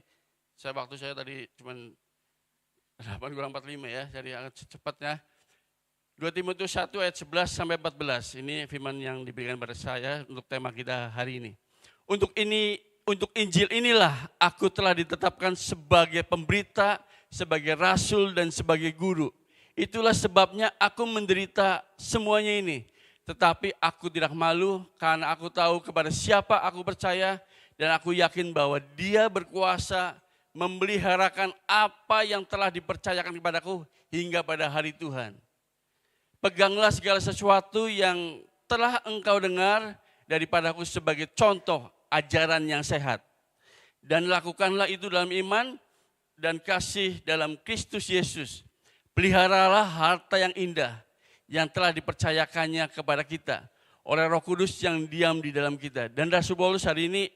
Waktu saya tadi cuma 8:45 ya, jadi akan cepatnya. 2 Timotius 1 ayat 11 sampai 14. Ini firman yang diberikan pada saya untuk tema kita hari ini. Untuk Injil inilah aku telah ditetapkan sebagai pemberita, sebagai rasul dan sebagai guru. Itulah sebabnya aku menderita semuanya ini. Tetapi aku tidak malu karena aku tahu kepada siapa aku percaya dan aku yakin bahwa Dia berkuasa memeliharakan apa yang telah dipercayakan kepadaku hingga pada hari Tuhan. Peganglah segala sesuatu yang telah engkau dengar daripadaku sebagai contoh ajaran yang sehat. Dan lakukanlah itu dalam iman dan kasih dalam Kristus Yesus. Peliharalah harta yang indah yang telah dipercayakannya kepada kita oleh Roh Kudus yang diam di dalam kita. Dan Rasul Paulus hari ini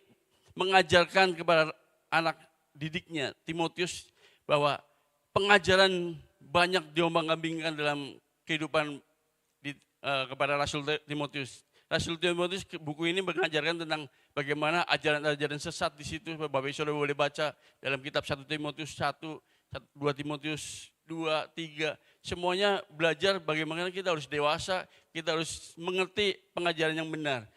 mengajarkan kepada anak didiknya Timotius bahwa pengajaran banyak diombang-ambingkan dalam kehidupan kepada Rasul Timotius. Rasul Timotius buku ini mengajarkan tentang bagaimana ajaran-ajaran sesat di situ. Bapak Saudara boleh baca dalam kitab 1 Timotius 1, 2 Timotius 2, 3. Semuanya belajar bagaimana kita harus dewasa, kita harus mengerti pengajaran yang benar.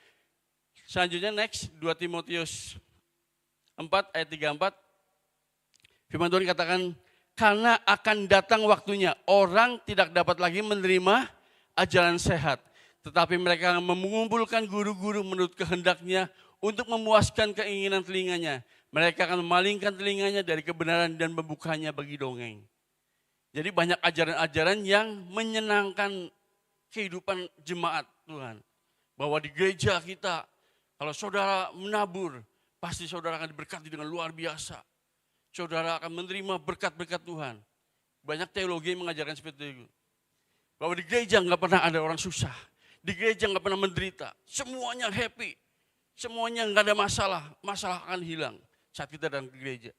Selanjutnya next 2 Timotius 4 ayat 34. Firman Tuhan katakan, karena akan datang waktunya orang tidak dapat lagi menerima ajaran sehat. Tetapi mereka mengumpulkan guru-guru menurut kehendaknya untuk memuaskan keinginan telinganya. Mereka akan memalingkan telinganya dari kebenaran dan membukanya bagi dongeng. Jadi banyak ajaran-ajaran yang menyenangkan kehidupan jemaat Tuhan. Bahwa di gereja kita, kalau saudara menabur, pasti saudara akan diberkati dengan luar biasa. Saudara akan menerima berkat-berkat Tuhan. Banyak teologi yang mengajarkan seperti itu. Bahwa di gereja nggak pernah ada orang susah. Di gereja nggak pernah menderita. Semuanya happy. Semuanya nggak ada masalah. Masalah akan hilang saat kita datang ke gereja.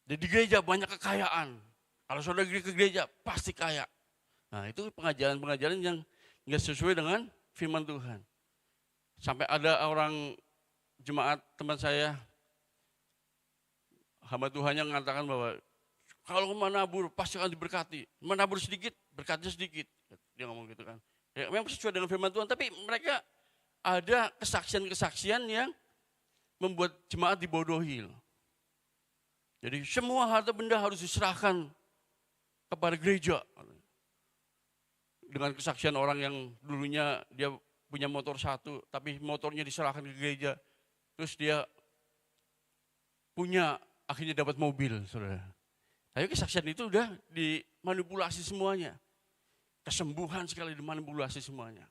Jadi di gereja banyak kekayaan. Kalau saudara ke gereja pasti kaya. Nah itu pengajaran-pengajaran yang nggak sesuai dengan firman Tuhan. Sampai ada orang jemaat teman saya, hamba Tuhan yang mengatakan bahwa kalau menabur pasti akan diberkati. Menabur sedikit, berkatnya sedikit. Dia ngomong gitu kan. Ya, memang sesuai dengan firman Tuhan, tapi mereka ada kesaksian-kesaksian yang membuat jemaat dibodohi. Jadi semua harta benda harus diserahkan kepada gereja. Dengan kesaksian orang yang dulunya dia punya motor satu, tapi motornya diserahkan ke gereja. Terus dia punya, akhirnya dapat mobil, saudara. Tapi kesaksian itu udah dimanipulasi semuanya. Kesembuhan sekali dimanipulasi semuanya.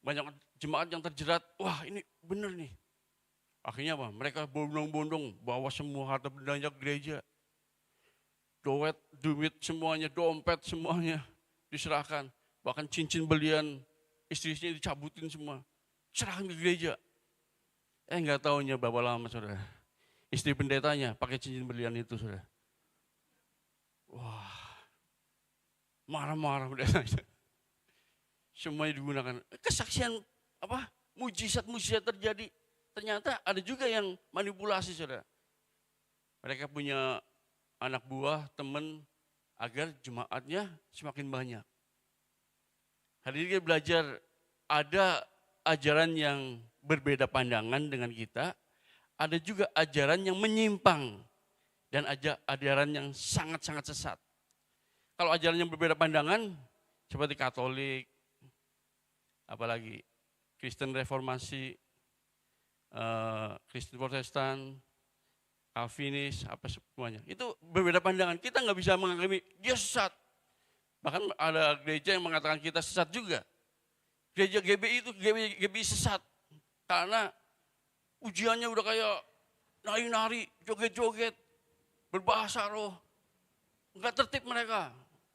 Banyak jemaat yang terjerat, wah ini benar nih. Akhirnya apa? Mereka bondong-bondong bawa semua harta bendanya ke gereja. Duit semuanya, dompet semuanya diserahkan. Bahkan cincin belian istrinya dicabutin semua. Serahkan ke gereja. Enggak taunya berapa lama saudara. Istri pendetanya pakai cincin berlian itu saudara. Wah. marah-marah. Semuanya digunakan. Kesaksian mujizat-mujizat terjadi. Ternyata ada juga yang manipulasi, saudara. Mereka punya anak buah, teman, agar jemaatnya semakin banyak. Hari ini kita belajar ada ajaran yang berbeda pandangan dengan kita, ada juga ajaran yang menyimpang, dan ajaran yang sangat-sangat sesat. Kalau ajaran yang berbeda pandangan, seperti Katolik, apalagi Kristen Reformasi, Kristen Protestan, Calvinis, apa semuanya. Itu berbeda pandangan. Kita nggak bisa menganggap dia sesat. Bahkan ada gereja yang mengatakan kita sesat juga. Gereja GBI itu GBI sesat. Karena ujiannya udah kayak nari-nari, joget-joget, berbahasa roh. Enggak tertib mereka.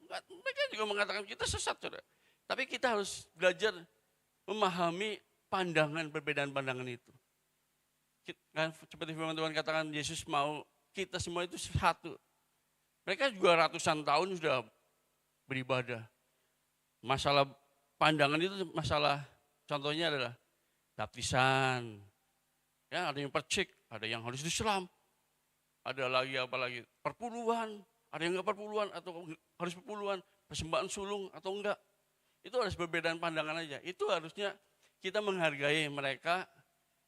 Mereka juga mengatakan kita sesat, saudara. Tapi kita harus belajar memahami pandangan, perbedaan pandangan itu. Kan seperti firman Tuhan katakan, Yesus mau kita semua itu satu. Mereka juga ratusan tahun sudah beribadah. Masalah pandangan itu masalah, contohnya adalah baptisan. Ya, ada yang percik, ada yang harus diselam. Ada lagi apalagi perpuluhan, ada yang enggak perpuluhan atau harus perpuluhan, persembahan sulung atau enggak. Itu harus perbedaan pandangan aja. Itu harusnya kita menghargai mereka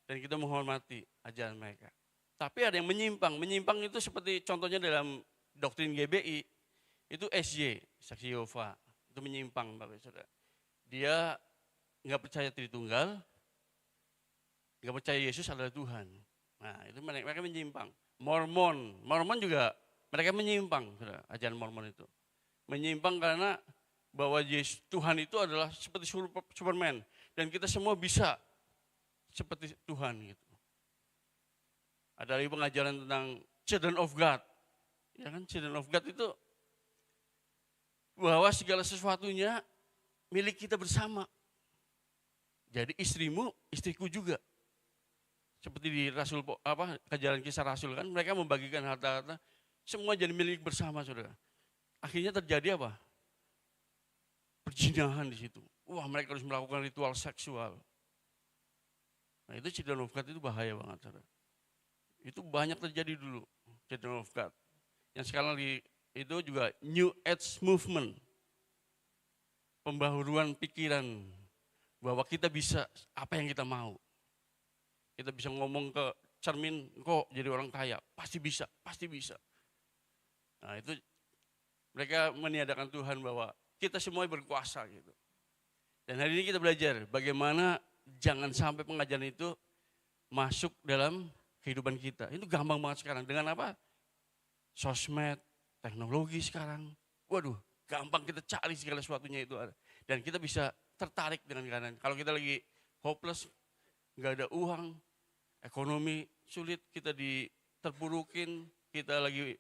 dan kita menghormati ajaran mereka. Tapi ada yang menyimpang. Menyimpang itu seperti contohnya dalam doktrin GBI, itu SJ, Saksi Yehova. Itu menyimpang, Bapak Saudara. Dia nggak percaya Tritunggal, nggak percaya Yesus adalah Tuhan. Nah, itu mereka menyimpang. Mormon juga mereka menyimpang, saudara, ajaran Mormon itu. Menyimpang karena bahwa Yesus, Tuhan itu adalah seperti Superman. Dan kita semua bisa seperti Tuhan gitu. Ada lagi pengajaran tentang Children of God. Ya kan, Children of God itu bahwa segala sesuatunya milik kita bersama. Jadi istrimu, istriku juga. Seperti di Kejalan Kisah Rasul kan, mereka membagikan harta-harta, semua jadi milik bersama, saudara. Akhirnya terjadi apa? Perzinahan di situ. Wah, mereka harus melakukan ritual seksual. Nah, itu Children of God itu bahaya banget, saudara. Itu banyak terjadi dulu, Children of God. Yang sekarang itu juga New Age Movement. Pembaharuan pikiran bahwa kita bisa apa yang kita mau. Kita bisa ngomong ke cermin, kok jadi orang kaya, pasti bisa, pasti bisa. Nah, itu mereka meniadakan Tuhan bahwa kita semua berkuasa gitu. Dan hari ini kita belajar bagaimana jangan sampai pengajaran itu masuk dalam kehidupan kita. Itu gampang banget sekarang. Dengan apa? Sosmed, teknologi sekarang. Waduh, gampang kita cari segala sesuatunya itu ada. Dan kita bisa tertarik dengan kanan. Kalau kita lagi hopeless, nggak ada uang, ekonomi sulit, kita terpurukin, kita lagi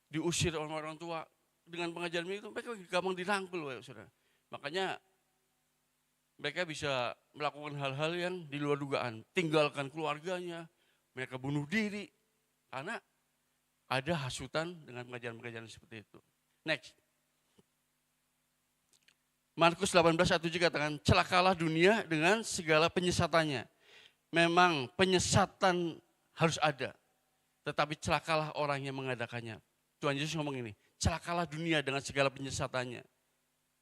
diusir oleh orang tua. Dengan pengajaran itu mereka gampang dirangkul, saudara. Makanya mereka bisa melakukan hal-hal yang di luar dugaan. Tinggalkan keluarganya, mereka bunuh diri. Karena ada hasutan dengan pengajaran-pengajaran seperti itu. Next. Markus 18:1 katakan, celakalah dunia dengan segala penyesatannya. Memang penyesatan harus ada, tetapi celakalah orang yang mengadakannya. Tuhan Yesus ngomong ini, celakalah dunia dengan segala penyesatannya.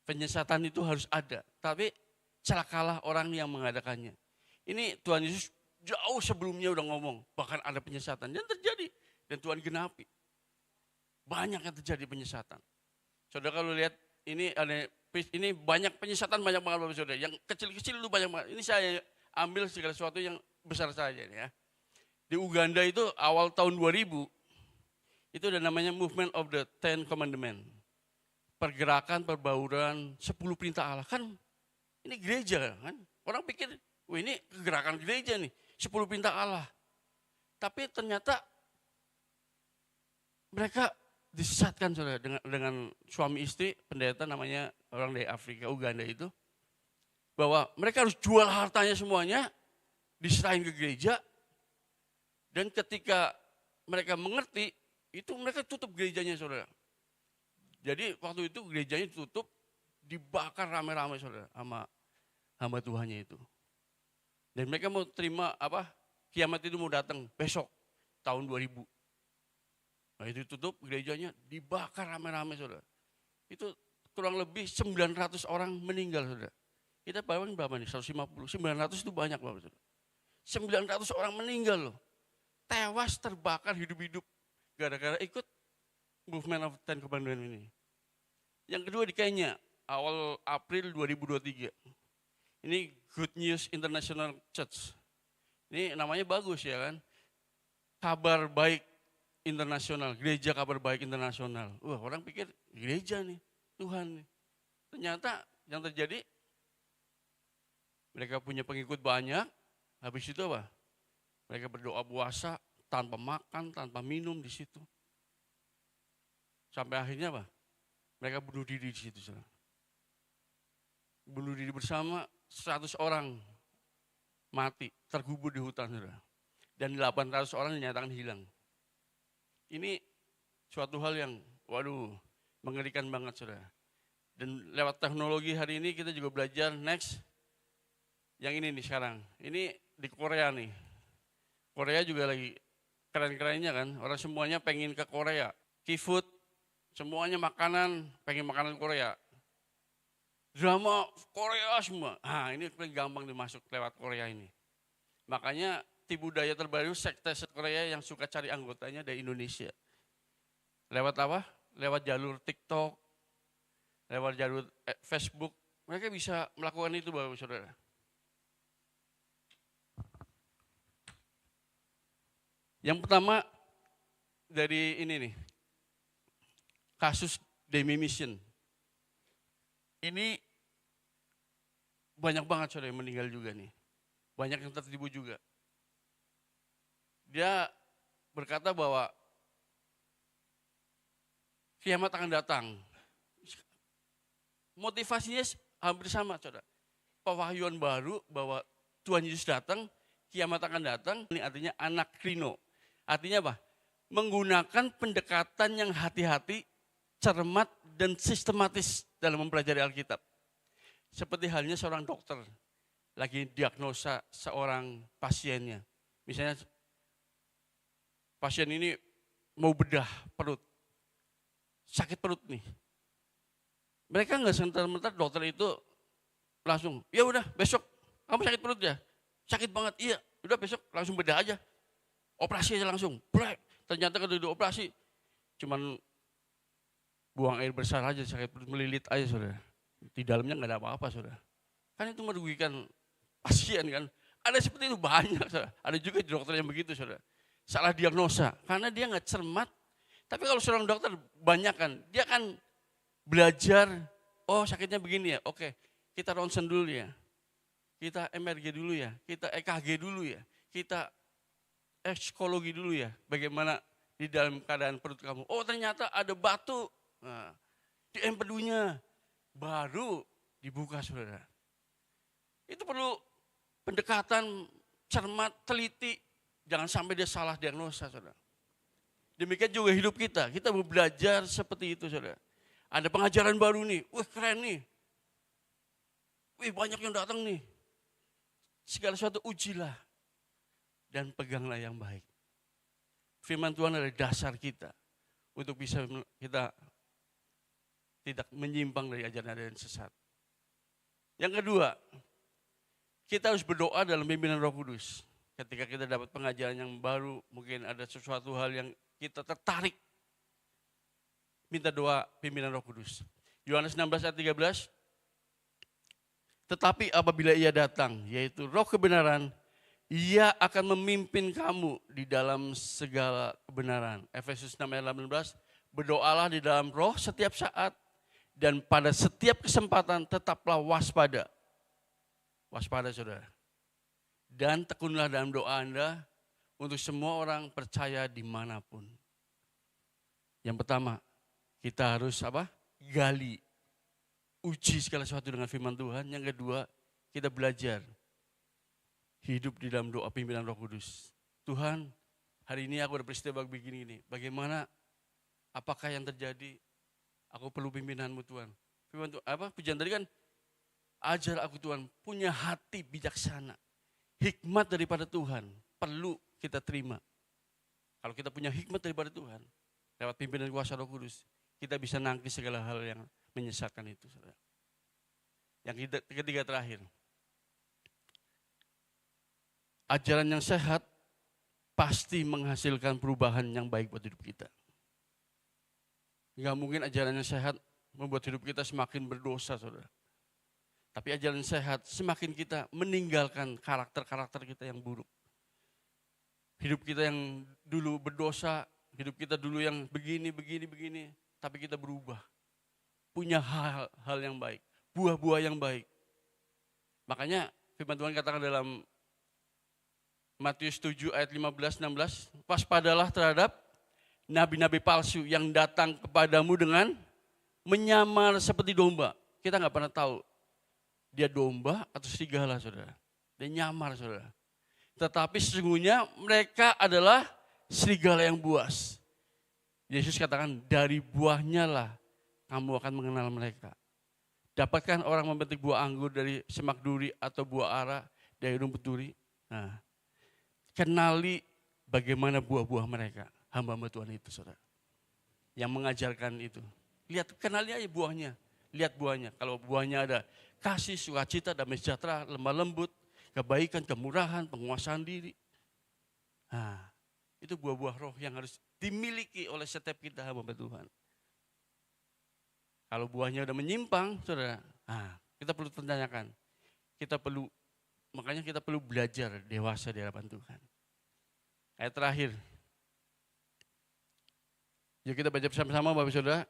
Penyesatan itu harus ada, tapi celakalah orang yang mengadakannya. Ini Tuhan Yesus jauh sebelumnya udah ngomong, bahkan ada penyesatan. Dan terjadi, dan Tuhan genapi. Banyak yang terjadi penyesatan. Saudara kalau lihat, ini banyak penyesatan, banyak banget Bapak Saudara. Yang kecil-kecil itu banyak banget. Ini saya ambil segala sesuatu yang besar saja ya. Di Uganda itu awal tahun 2000, itu ada namanya Movement of the Ten Commandments. Pergerakan, perbauran, 10 perintah Allah. Kan ini gereja kan. Orang pikir, wah ini gerakan gereja nih, 10 perintah Allah. Tapi ternyata mereka disesatkan saudara dengan suami istri pendeta namanya orang dari Afrika, Uganda itu. Bahwa mereka harus jual hartanya semuanya, diserahin ke gereja. Dan ketika mereka mengerti, itu mereka tutup gerejanya saudara. Jadi waktu itu gerejanya ditutup, dibakar rame-rame saudara sama hamba Tuhannya itu. Dan mereka mau terima kiamat itu mau datang besok tahun 2000. Nah itu tutup gerejanya, dibakar rame-rame saudara. Itu kurang lebih 900 orang meninggal saudara. Kita bayangin berapa nih, 150, 900 itu banyak loh saudara. 900 orang meninggal loh. Tewas terbakar hidup-hidup gara-gara ikut Movement of Ten Commandments ini. Yang kedua di Kenya, awal April 2023. Ini Good News International Church. Ini namanya bagus ya kan. Kabar baik internasional, gereja kabar baik internasional. Wah orang pikir gereja nih, Tuhan nih. Ternyata yang terjadi, mereka punya pengikut banyak, habis itu apa? Mereka berdoa puasa tanpa makan, tanpa minum di situ. Sampai akhirnya apa? Mereka bunuh diri di situ. Saudara. Bunuh diri bersama 100 orang mati, terkubur di hutan. Saudara. Dan 800 orang dinyatakan hilang. Ini suatu hal yang, waduh, mengerikan banget saudara. Dan lewat teknologi hari ini kita juga belajar next, yang ini nih sekarang. Ini di Korea nih. Korea juga lagi keren-kerennya kan, orang semuanya pengen ke Korea. K-food, semuanya makanan, pengen makanan Korea. Drama Korea semua. Nah ini gampang dimasuk lewat Korea ini. Makanya tipu daya terbaru sekte Korea yang suka cari anggotanya dari Indonesia. Lewat apa? Lewat jalur TikTok, lewat jalur Facebook. Mereka bisa melakukan itu Bapak Saudara. Yang pertama dari ini nih, kasus Demi Mission. Ini banyak banget saudara yang meninggal juga nih. Banyak yang tertipu juga. Dia berkata bahwa kiamat akan datang. Motivasinya hampir sama saudara. Pewahyuan baru bahwa Tuhan Yesus datang, kiamat akan datang. Ini artinya anakrino. Artinya apa? Menggunakan pendekatan yang hati-hati, cermat, dan sistematis dalam mempelajari Alkitab. Seperti halnya seorang dokter lagi diagnosa seorang pasiennya. Misalnya pasien ini mau bedah perut, sakit perut nih. Mereka nggak sebentar-bentar dokter itu langsung, ya udah besok kamu sakit perut ya, sakit banget, iya, udah besok langsung bedah aja. Operasi aja langsung, ternyata ketika operasi cuman buang air besar aja, sakit perut melilit aja saudara. Di dalamnya nggak ada apa-apa saudara. Kan itu merugikan pasien kan. Ada seperti itu banyak saudara. Ada juga dokter yang begitu saudara. Salah diagnosa, karena dia nggak cermat. Tapi kalau seorang dokter banyak kan, dia kan belajar, oh sakitnya begini ya, oke kita ronsen dulu ya. Kita MRG dulu ya, kita EKG dulu ya, kita ekskologi dulu ya, bagaimana di dalam keadaan perut kamu. Oh ternyata ada batu di empedunya, baru dibuka saudara. Itu perlu pendekatan cermat, teliti, jangan sampai dia salah diagnosa saudara. Demikian juga hidup kita mau belajar seperti itu saudara. Ada pengajaran baru nih, wih keren nih. Wih banyak yang datang nih. Segala sesuatu ujilah dan peganglah yang baik. Firman Tuhan adalah dasar kita untuk bisa kita tidak menyimpang dari ajaran-ajaran sesat. Yang kedua, kita harus berdoa dalam pimpinan Roh Kudus. Ketika kita dapat pengajaran yang baru, mungkin ada sesuatu hal yang kita tertarik. Minta doa pimpinan Roh Kudus. Yohanes 16 ayat 13. Tetapi apabila ia datang, yaitu Roh kebenaran, ia akan memimpin kamu di dalam segala kebenaran. Efesus 6 ayat 18. Berdoalah di dalam roh setiap saat dan pada setiap kesempatan tetaplah waspada. Waspada saudara. Dan tekunlah dalam doa Anda untuk semua orang percaya dimanapun. Yang pertama, kita harus apa? Gali. Uji segala sesuatu dengan firman Tuhan. Yang kedua, kita belajar. Hidup di dalam doa pimpinan Roh Kudus. Tuhan, hari ini aku ada peristiwa begini ini. Bagaimana, apakah yang terjadi? Aku perlu pimpinanmu Tuhan. Pujian tadi kan, ajar aku Tuhan, punya hati bijaksana. Hikmat daripada Tuhan perlu kita terima. Kalau kita punya hikmat daripada Tuhan, lewat pimpinan kuasa Roh Kudus, kita bisa nangkis segala hal yang menyesatkan itu. Saudara. Yang ketiga terakhir, ajaran yang sehat pasti menghasilkan perubahan yang baik buat hidup kita. Enggak mungkin ajaran yang sehat membuat hidup kita semakin berdosa, saudara. Tapi ajaran sehat semakin kita meninggalkan karakter-karakter kita yang buruk. Hidup kita yang dulu berdosa, hidup kita dulu yang begini, tapi kita berubah. Punya hal yang baik, buah-buah yang baik. Makanya firman Tuhan katakan dalam Matius 7 ayat 15-16, waspadalah terhadap nabi-nabi palsu yang datang kepadamu dengan menyamar seperti domba. Kita nggak pernah tahu dia domba atau serigala, saudara. Dia nyamar, saudara. Tetapi sesungguhnya mereka adalah serigala yang buas. Yesus katakan, dari buahnya lah kamu akan mengenal mereka. Dapatkah orang memetik buah anggur dari semak duri atau buah ara dari rumput duri? Nah, kenali bagaimana buah-buah mereka, hamba-hamba Tuhan itu, saudara. Yang mengajarkan itu. Lihat, kenali aja buahnya. Lihat buahnya. Kalau buahnya ada kasih, sukacita, damai sejahtera, lemah lembut, kebaikan, kemurahan, penguasaan diri. Nah, itu buah-buah roh yang harus dimiliki oleh setiap kita hamba Tuhan. Kalau buahnya udah menyimpang, saudara, kita perlu tanyakan. Makanya kita perlu belajar dewasa di hadapan Tuhan. Ayat terakhir. Yuk kita baca bersama-sama Bapak Saudara.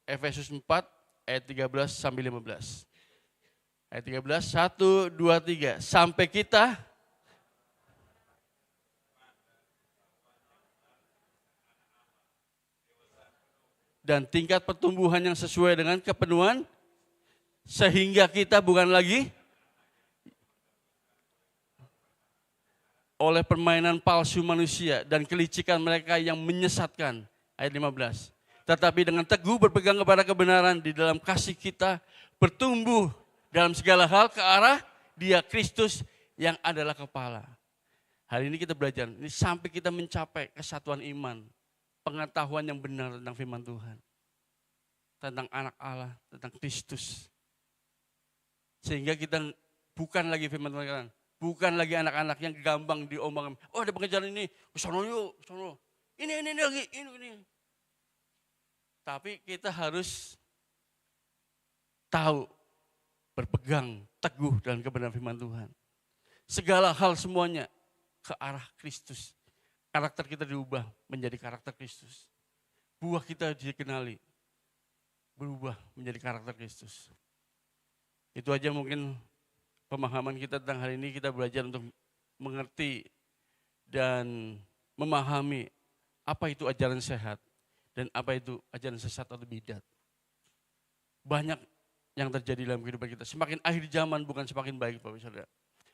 Efesus 4 ayat 13 sampai 15. Ayat 13, 1, 2, 3. Sampai kita dan tingkat pertumbuhan yang sesuai dengan kepenuhan, sehingga kita bukan lagi oleh permainan palsu manusia dan kelicikan mereka yang menyesatkan. Ayat 15. Tetapi dengan teguh berpegang kepada kebenaran di dalam kasih kita bertumbuh dalam segala hal ke arah Dia Kristus yang adalah kepala. Hari ini kita belajar, ini sampai kita mencapai kesatuan iman, pengetahuan yang benar tentang firman Tuhan, tentang anak Allah, tentang Kristus. Sehingga kita bukan lagi firman Tuhan, bukan lagi anak-anak yang gampang diombang. Oh ada pengejaran ini, sono yuk, sono. Ini lagi, ini. Tapi kita harus tahu, berpegang teguh dalam kebenaran firman Tuhan. Segala hal semuanya ke arah Kristus. Karakter kita diubah menjadi karakter Kristus. Buah kita dikenali, berubah menjadi karakter Kristus. Itu aja mungkin pemahaman kita tentang hari ini. Kita belajar untuk mengerti dan memahami apa itu ajaran sehat dan apa itu ajaran sesat atau bidat. Banyak yang terjadi dalam kehidupan kita. Semakin akhir zaman bukan semakin baik, Bapak Saudara.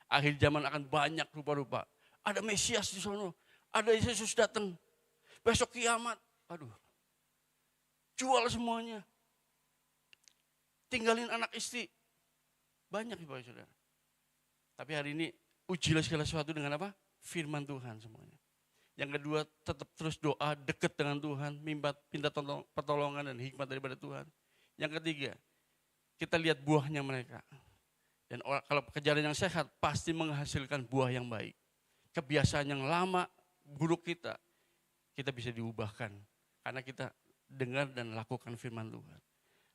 Akhir zaman akan banyak rupa-rupa. Ada Mesias di sana, ada Yesus datang. Besok kiamat. Aduh. Jual semuanya. Tinggalin anak istri. Banyak, Bapak Saudara. Tapi hari ini ujilah segala sesuatu dengan apa? Firman Tuhan semuanya. Yang kedua, tetap terus doa, dekat dengan Tuhan, minta pertolongan dan hikmat daripada Tuhan. Yang ketiga, kita lihat buahnya mereka. Dan kalau kejaran yang sehat, pasti menghasilkan buah yang baik. Kebiasaan yang lama, buruk kita bisa diubahkan. Karena kita dengar dan lakukan firman Tuhan.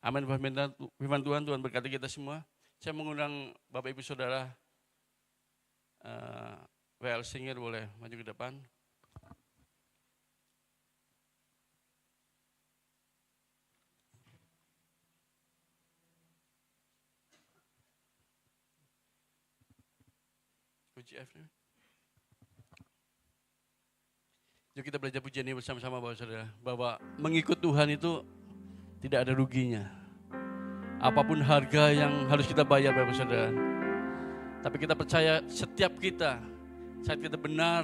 Amin. Firman Tuhan, Tuhan berkati kita semua. Saya mengundang Bapak Ibu Saudara, WL Singer boleh maju ke depan. Yuk kita belajar pujian ini bersama-sama Bapak Saudara. Bahwa mengikut Tuhan itu tidak ada ruginya. Apapun harga yang harus kita bayar Bapak Saudara. Tapi kita percaya setiap kita, saat kita benar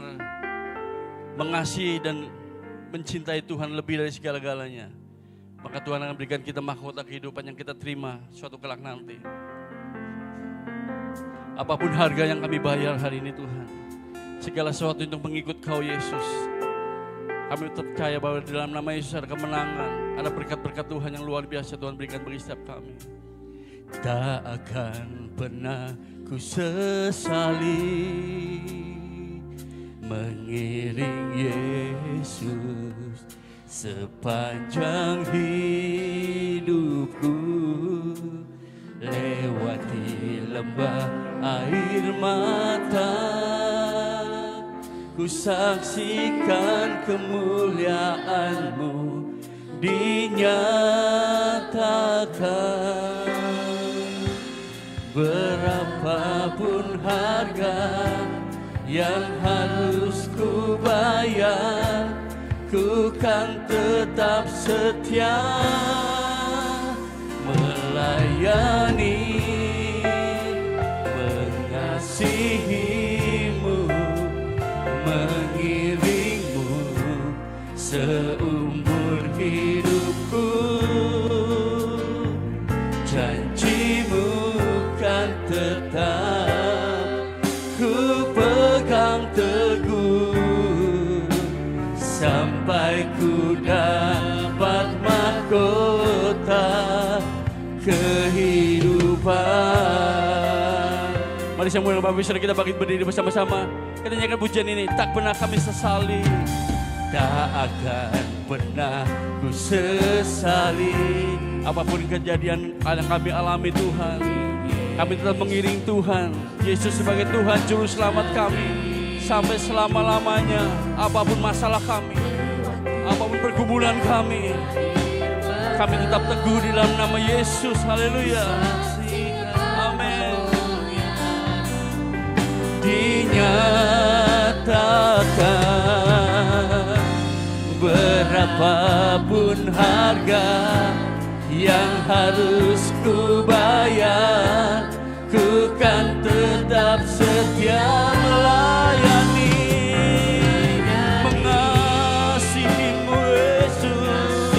mengasihi dan mencintai Tuhan lebih dari segala-galanya, maka Tuhan akan berikan kita mahkota kehidupan yang kita terima suatu kelak nanti. Apapun harga yang kami bayar hari ini Tuhan, segala sesuatu untuk mengikut Kau Yesus, kami percaya bahwa di dalam nama Yesus ada kemenangan, ada berkat-berkat Tuhan yang luar biasa Tuhan berikan bagi setiap kami. Tak akan pernah ku sesali mengiring Yesus sepanjang hidupku, lewati lembah air mata, ku saksikan kemuliaan-Mu dinyatakan. Berapapun harga yang harus ku bayar, ku kan tetap setia melayani, mengasihi-Mu, mengiring-Mu seumur hidupku. Janji-Mu kan tetap ku pegang teguh sampai ku dapat mahkota kehidupan. Mari semua Bapak Ibu Saudara kita bangkit berdiri bersama-sama. Kita nyanyikan pujian ini, tak pernah kami sesali, tak akan pernah ku sesali. Apapun kejadian yang kami alami Tuhan, kami tetap mengiring Tuhan Yesus sebagai Tuhan Juru Selamat kami sampai selama-lamanya. Apapun masalah kami, apapun pergumulan kami tetap teguh di dalam nama Yesus. Haleluya. Amin. Dinyatakan berapapun harga yang harus ku bayar, ku kan tetap setia melayani, mengasihi-Mu Yesus,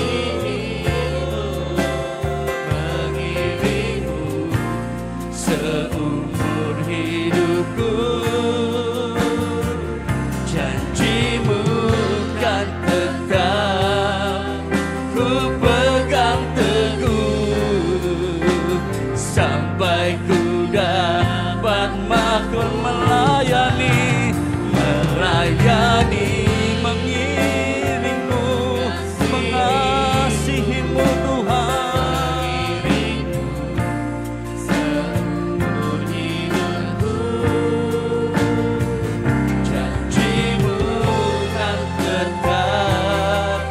mengiring-Mu seumur hidupku. Janji-Mu kan tetap ku pegang sampai ku dapat makhluk melayani, mengiring-Mu, mengasihi-Mu Tuhan, seumur hidupku. Janji-Mu kan tetap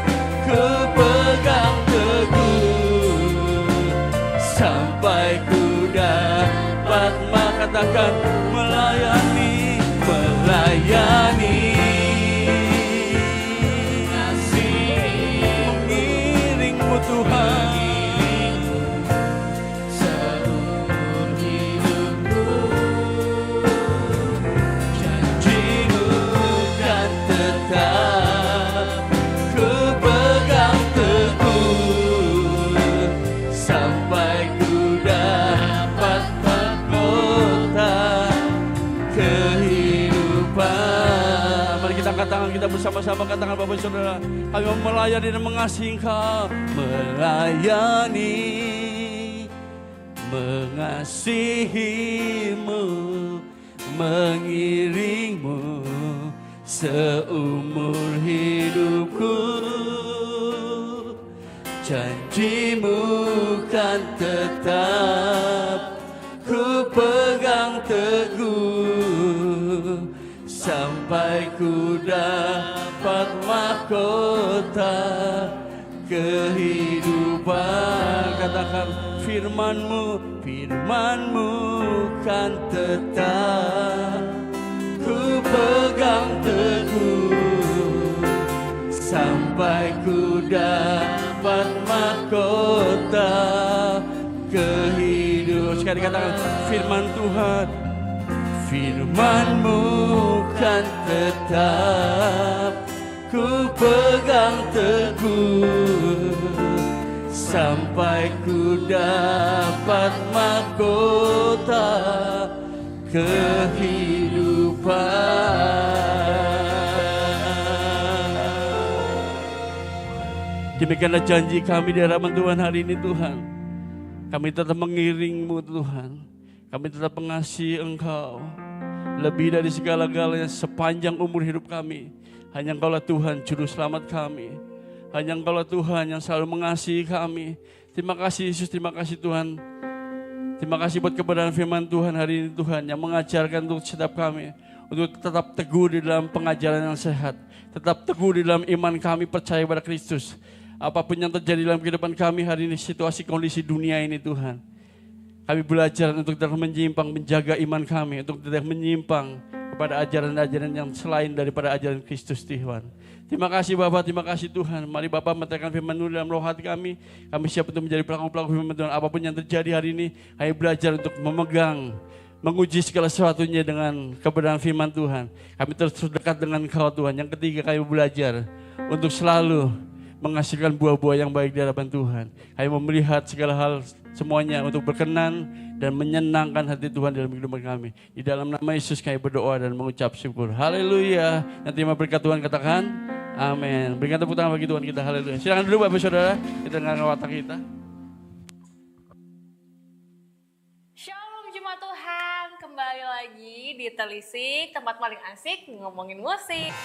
ku pegang teguh sampai ku dapat katakan melayani, mengiring-Mu Tuhan seumur hidupku. Janji-Mu kan tetap ku pegang teguh sampai ku dapat kehidupan. Mari kita angkat tangan kita bersama-sama, katakan Bapak Saudara, kami melayani dan mengasihi Engkau, melayani, mengasihi-Mu, mengiring-Mu seumur hidupku. Janji-Mu kan tetap ku pegang teguh sampai ku dapat mahkota kehidupan. Katakan firman-Mu, firman-Mu kan tetap ku pegang teguh sampai ku dapat mahkota kehidupan. Sekali katakan firman Tuhan, firman-Mu kan tetap ku pegang teguh sampai ku dapat mahkota kehidupan. Demikianlah janji kami di hadapan Tuhan hari ini Tuhan. Kami tetap mengiring-Mu Tuhan. Kami tetap mengasihi Engkau. Lebih dari segala-galanya sepanjang umur hidup kami. Hanya Engkaulah Tuhan juru selamat kami. Hanya Engkaulah Tuhan yang selalu mengasihi kami. Terima kasih Yesus, terima kasih Tuhan. Terima kasih buat kebenaran firman Tuhan hari ini Tuhan. Yang mengajarkan untuk setiap kami. Untuk tetap teguh di dalam pengajaran yang sehat. Tetap teguh di dalam iman kami percaya pada Kristus. Apapun yang terjadi dalam kehidupan kami hari ini, situasi kondisi dunia ini Tuhan. Kami belajar untuk tidak menyimpang, menjaga iman kami. Untuk tidak menyimpang kepada ajaran-ajaran yang selain daripada ajaran Kristus Tuhan. Terima kasih Bapak, terima kasih Tuhan. Mari Bapak menekan firman-Mu dalam roh hati kami. Kami siap untuk menjadi pelaku-pelaku firman Tuhan. Apapun yang terjadi hari ini, kami belajar untuk memegang, menguji segala sesuatunya dengan kebenaran firman Tuhan. Kami terus dekat dengan Engkau Tuhan. Yang ketiga, kami belajar untuk selalu menghasilkan buah-buah yang baik di hadapan Tuhan. Kami mau melihat segala hal semuanya untuk berkenan dan menyenangkan hati Tuhan dalam kehidupan kami. Di dalam nama Yesus kami berdoa dan mengucap syukur. Haleluya. Yang terima berkat Tuhan katakan amin. Berikan tepuk tangan bagi Tuhan kita. Haleluya. Silakan dulu Bapak Saudara. Kita dengarkan watak kita. Shalom Jemaat Tuhan. Kembali lagi di Telisik, tempat paling asik ngomongin musik.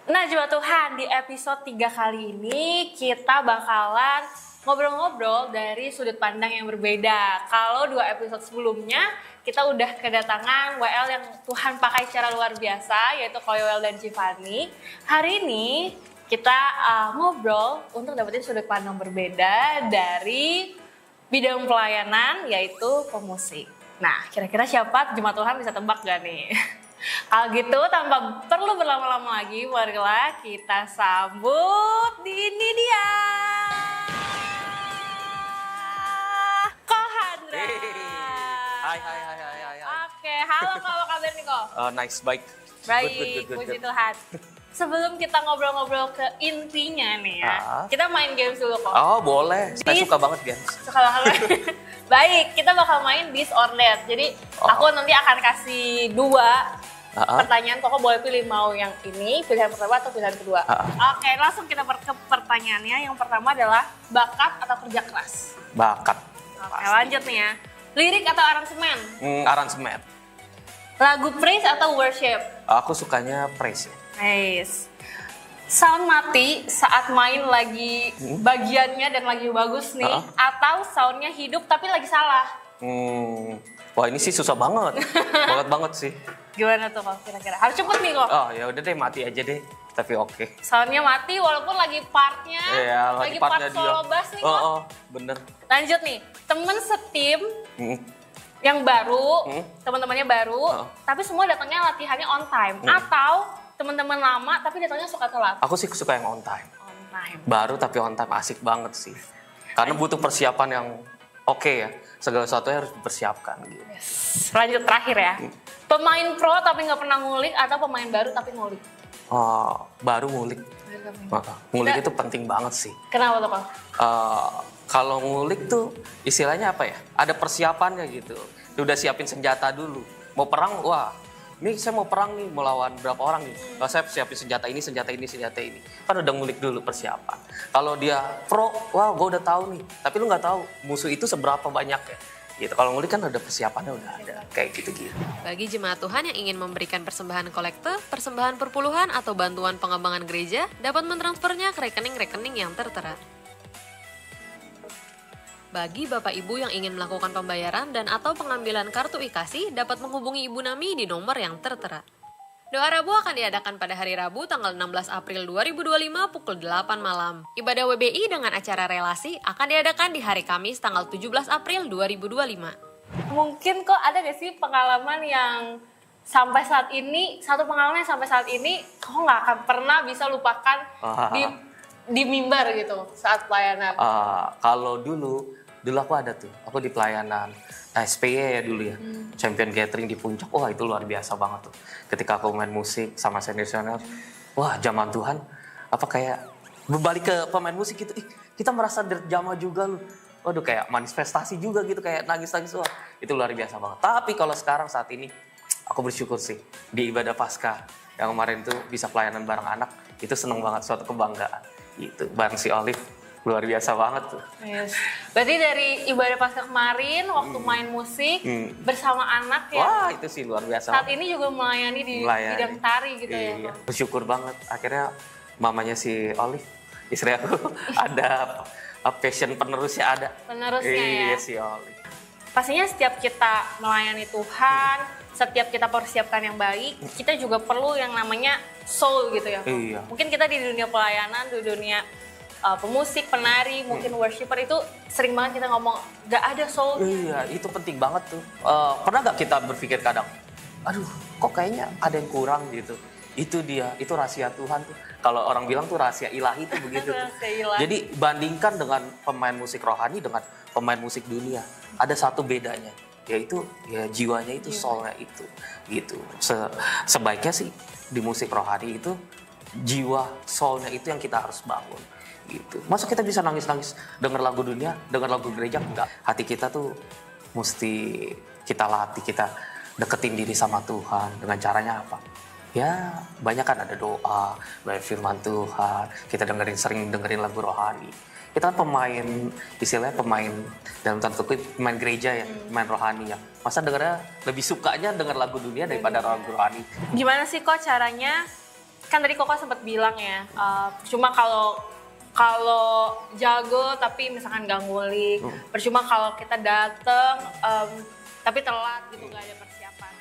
Nah Jemaat Tuhan, di episode 3 kali ini kita bakalan ngobrol-ngobrol dari sudut pandang yang berbeda. Kalau 2 episode sebelumnya kita udah kedatangan WL yang Tuhan pakai secara luar biasa, yaitu Koyoel dan Civani. Hari ini kita ngobrol untuk dapetin sudut pandang berbeda dari bidang pelayanan, yaitu pemusik. Nah kira-kira siapa Jemaat Tuhan, bisa tebak gak nih? Kalau gitu tanpa perlu berlama-lama lagi, marilah kita sambut, ini dia Kohandra. Hai. Oke, halo Ko, apa kabar nih Ko? Nice, baik. Baik, puji Tuhan. Sebelum kita ngobrol-ngobrol ke intinya nih ya, kita main games dulu Ko. Oh boleh, saya suka banget games. Suka banget. Baik, kita bakal main This or That. Jadi aku nanti akan kasih 2 pertanyaan, Koko boleh pilih mau yang ini, pilihan pertama atau pilihan kedua. Oke, langsung kita ke pertanyaannya. Yang pertama adalah bakat atau kerja keras? Bakat. Oke, lanjut nih ya. Lirik atau aransemen? Aransemen. Lagu praise atau worship? Aku sukanya praise. Nice. Sound mati saat main lagi bagiannya dan lagi bagus nih, atau soundnya hidup tapi lagi salah? Wah ini sih susah banget, banget sih. Gimana tuh kok kira-kira? Harus cepet nih kok. Oh ya udah deh, mati aja deh, tapi oke. Soundnya mati walaupun lagi partnya, Iya, lagi partnya part solo bass nih kok. Bener. Lanjut nih, temen setim yang baru, teman-temannya baru, tapi semua datangnya latihannya on time, atau teman-teman lama tapi datangnya suka telat? Aku sih suka yang on time. On time. Baru tapi on time, asik banget sih. Karena butuh persiapan yang oke ya. Segala sesuatunya harus dipersiapkan gitu. Yes. Lanjut terakhir ya. Pemain pro tapi nggak pernah ngulik atau pemain baru tapi ngulik? Baru ngulik. Ngulik itu penting banget sih. Kenapa tuh Kak? Kalau ngulik tuh istilahnya apa ya? Ada persiapannya gitu. Udah siapin senjata dulu. Mau perang, wah ini saya mau perang nih, mau lawan berapa orang nih. Saya siapin senjata ini. Kan udah ngulik dulu persiapan. Kalau dia pro, wah gue udah tahu nih. Tapi lu nggak tahu musuh itu seberapa banyak ya. Gitu. Kalau ngulik kan udah persiapannya udah ada. Kayak gitu-gitu. Bagi jemaat Tuhan yang ingin memberikan persembahan kolekte, persembahan perpuluhan atau bantuan pengembangan gereja, dapat mentransfernya ke rekening-rekening yang tertera. Bagi Bapak Ibu yang ingin melakukan pembayaran dan atau pengambilan kartu iKasih, dapat menghubungi Ibu Nami di nomor yang tertera. Doa Rabu akan diadakan pada hari Rabu tanggal 16 April 2025 pukul 8 malam. Ibadah WBI dengan acara relasi akan diadakan di hari Kamis tanggal 17 April 2025. Mungkin kok ada gak sih pengalaman yang sampai saat ini, satu pengalaman yang sampai saat ini kok nggak akan pernah bisa lupakan di mimbar gitu saat pelayanan? Kalau dulu dulu aku ada tuh, aku di pelayanan SPY ya dulu ya, Champion Gathering di Puncak. Wah itu luar biasa banget tuh. Ketika aku main musik sama senior-senior, wah zaman Tuhan, apa kayak berbalik ke pemain musik gitu, kita merasa derjama juga loh. Waduh kayak manifestasi juga gitu, kayak nangis-nangis, wah itu luar biasa banget. Tapi kalau sekarang saat ini, aku bersyukur sih di ibadah Paskah yang kemarin tuh bisa pelayanan bareng anak, itu seneng banget, suatu kebanggaan. Gitu, bareng si Olive, luar biasa banget tuh. Yes. Berarti dari ibadah Paskah kemarin, waktu main musik bersama anak ya. Wah itu sih luar biasa. Saat ini juga melayani di bidang tari gitu ya. Bersyukur banget, akhirnya mamanya si Olive, istri aku, ada passion penerusnya ada. Penerusnya ya. Iya si Olive. Pastinya setiap kita melayani Tuhan, setiap kita persiapkan yang baik, kita juga perlu yang namanya soul gitu ya. Iya. Mungkin kita di dunia pelayanan, di dunia pemusik, penari, mungkin worshiper itu sering banget kita ngomong gak ada soul. Iya, itu penting banget tuh. Pernah gak kita berpikir kadang, aduh kok kayaknya ada yang kurang gitu. Itu dia, itu rahasia Tuhan tuh. Kalau orang bilang tuh rahasia ilahi tuh begitu tuh. Jadi bandingkan dengan pemain musik rohani dengan pemain musik dunia. Ada satu bedanya, yaitu ya jiwanya itu, soulnya itu gitu. Sebaiknya sih di musik rohani itu jiwa soulnya itu yang kita harus bangun gitu. Masa kita bisa nangis-nangis denger lagu dunia, denger lagu gereja? Enggak. Hati kita tuh mesti kita latih, kita deketin diri sama Tuhan. Dengan caranya apa? Ya banyak kan ada doa, banyak firman Tuhan, kita sering dengerin lagu rohani. Kita kan pemain, istilahnya pemain dalam tanda kutip pemain gereja ya, pemain rohani ya. Masa dengarnya lebih sukanya denger lagu dunia daripada lagu rohani. Gimana sih kok caranya? Kan tadi Koko sempat bilang ya, cuma kalau jago tapi misalkan gak ngulik, percuma kalau kita dateng tapi telat gitu, gak ada persiapan.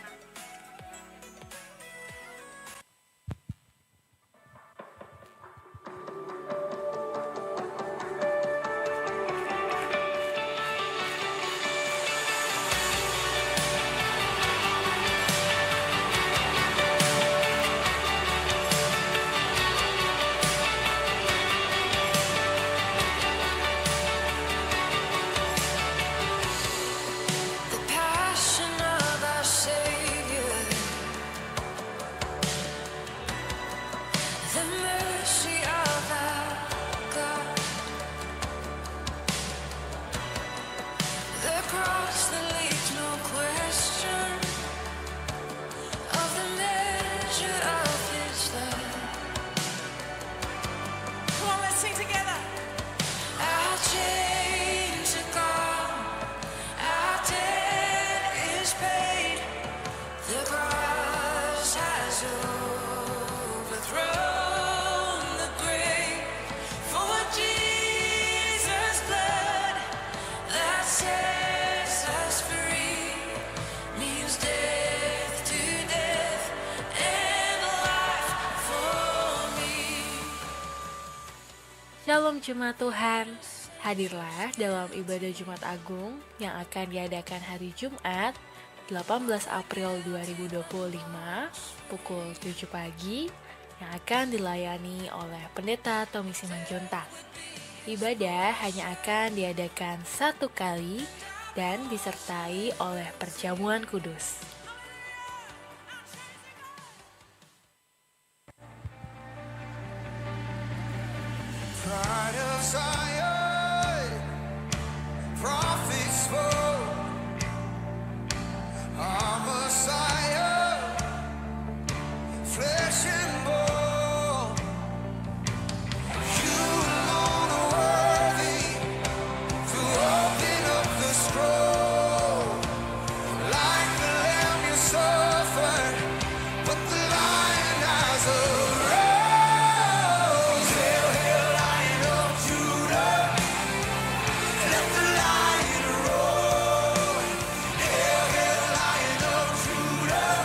Shalom Jemaat Tuhan, hadirlah dalam ibadah Jumat Agung yang akan diadakan hari Jumat 18 April 2025 pukul 7 pagi yang akan dilayani oleh Pendeta Tommy Simanjuntak. Ibadah hanya akan diadakan satu kali dan disertai oleh perjamuan kudus. Pride of Zion, prophets spoke, our Messiah, flesh and bone. You alone are worthy to open up the scroll. Like the lamb you suffered, but the lion has arose. Hail, hail, Lion of Judah, let the lion roar. Hail, hail, Lion of Judah,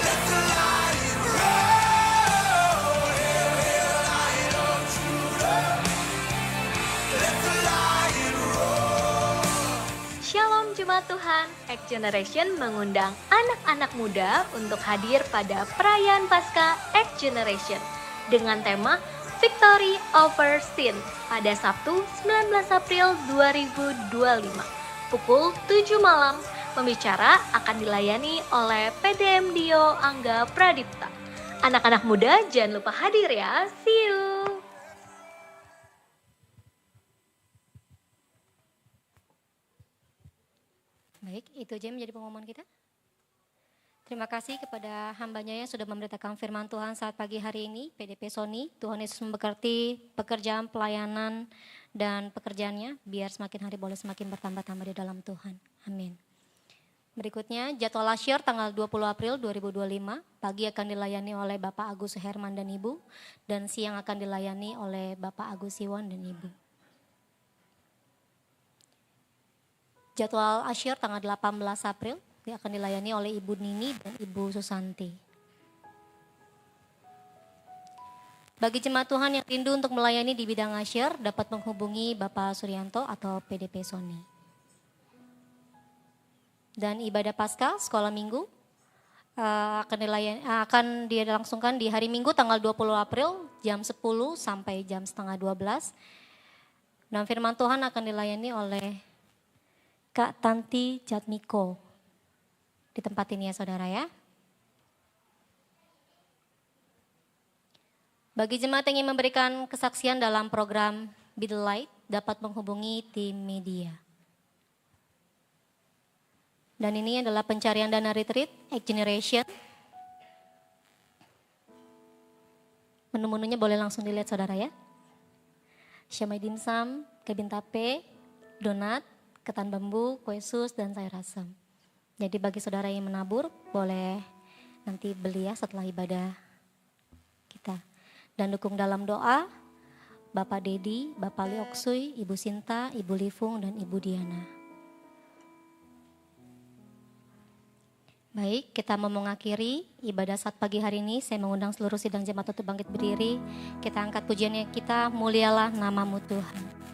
let the lion roar. Hail, hail, Lion of Judah, let the lion roar. Shalom Jemaat Tuhan, X Generation mengundang anak-anak muda untuk hadir pada perayaan Paskah X Generation dengan tema Victory Over Sin pada Sabtu 19 April 2025 pukul 7 malam. Pembicara akan dilayani oleh PDM Dio Angga Pradipta. Anak-anak muda jangan lupa hadir ya. See you. Baik, itu aja yang menjadi pengumuman kita. Terima kasih kepada hambanya yang sudah memberitakan firman Tuhan saat pagi hari ini, PDP Sony. Tuhan Yesus memberkati pekerjaan, pelayanan, dan pekerjaannya, biar semakin hari boleh semakin bertambah-tambah di dalam Tuhan. Amin. Berikutnya, jadwal asyir tanggal 20 April 2025, pagi akan dilayani oleh Bapak Agus Herman dan Ibu, dan siang akan dilayani oleh Bapak Agus Iwan dan Ibu. Jadwal asyir tanggal 18 April, akan dilayani oleh Ibu Nini dan Ibu Susanti. Bagi jemaat Tuhan yang rindu untuk melayani di bidang asyir, dapat menghubungi Bapak Suryanto atau PDP Sony. Dan ibadah Paskah sekolah minggu akan dilangsungkan di hari Minggu tanggal 20 April jam 10 sampai jam setengah 12. Dan firman Tuhan akan dilayani oleh Kak Tanti Jatmiko. Di tempat ini ya saudara ya. Bagi jemaat yang ingin memberikan kesaksian dalam program Be The Light, dapat menghubungi tim media. Dan ini adalah pencarian dana retreat, X Generation. Menu-menunya boleh langsung dilihat saudara ya. Syamai dimsum, kabin tape, donat, ketan bambu, kue sus, dan sayur asam. Jadi bagi saudara yang menabur, boleh nanti beli ya setelah ibadah kita. Dan dukung dalam doa, Bapak Dedi, Bapak Lioksui, Ibu Sinta, Ibu Livung, dan Ibu Diana. Baik, kita mau mengakhiri ibadah saat pagi hari ini. Saya mengundang seluruh sidang jemaat untuk bangkit berdiri. Kita angkat pujiannya kita, mulialah namamu Tuhan.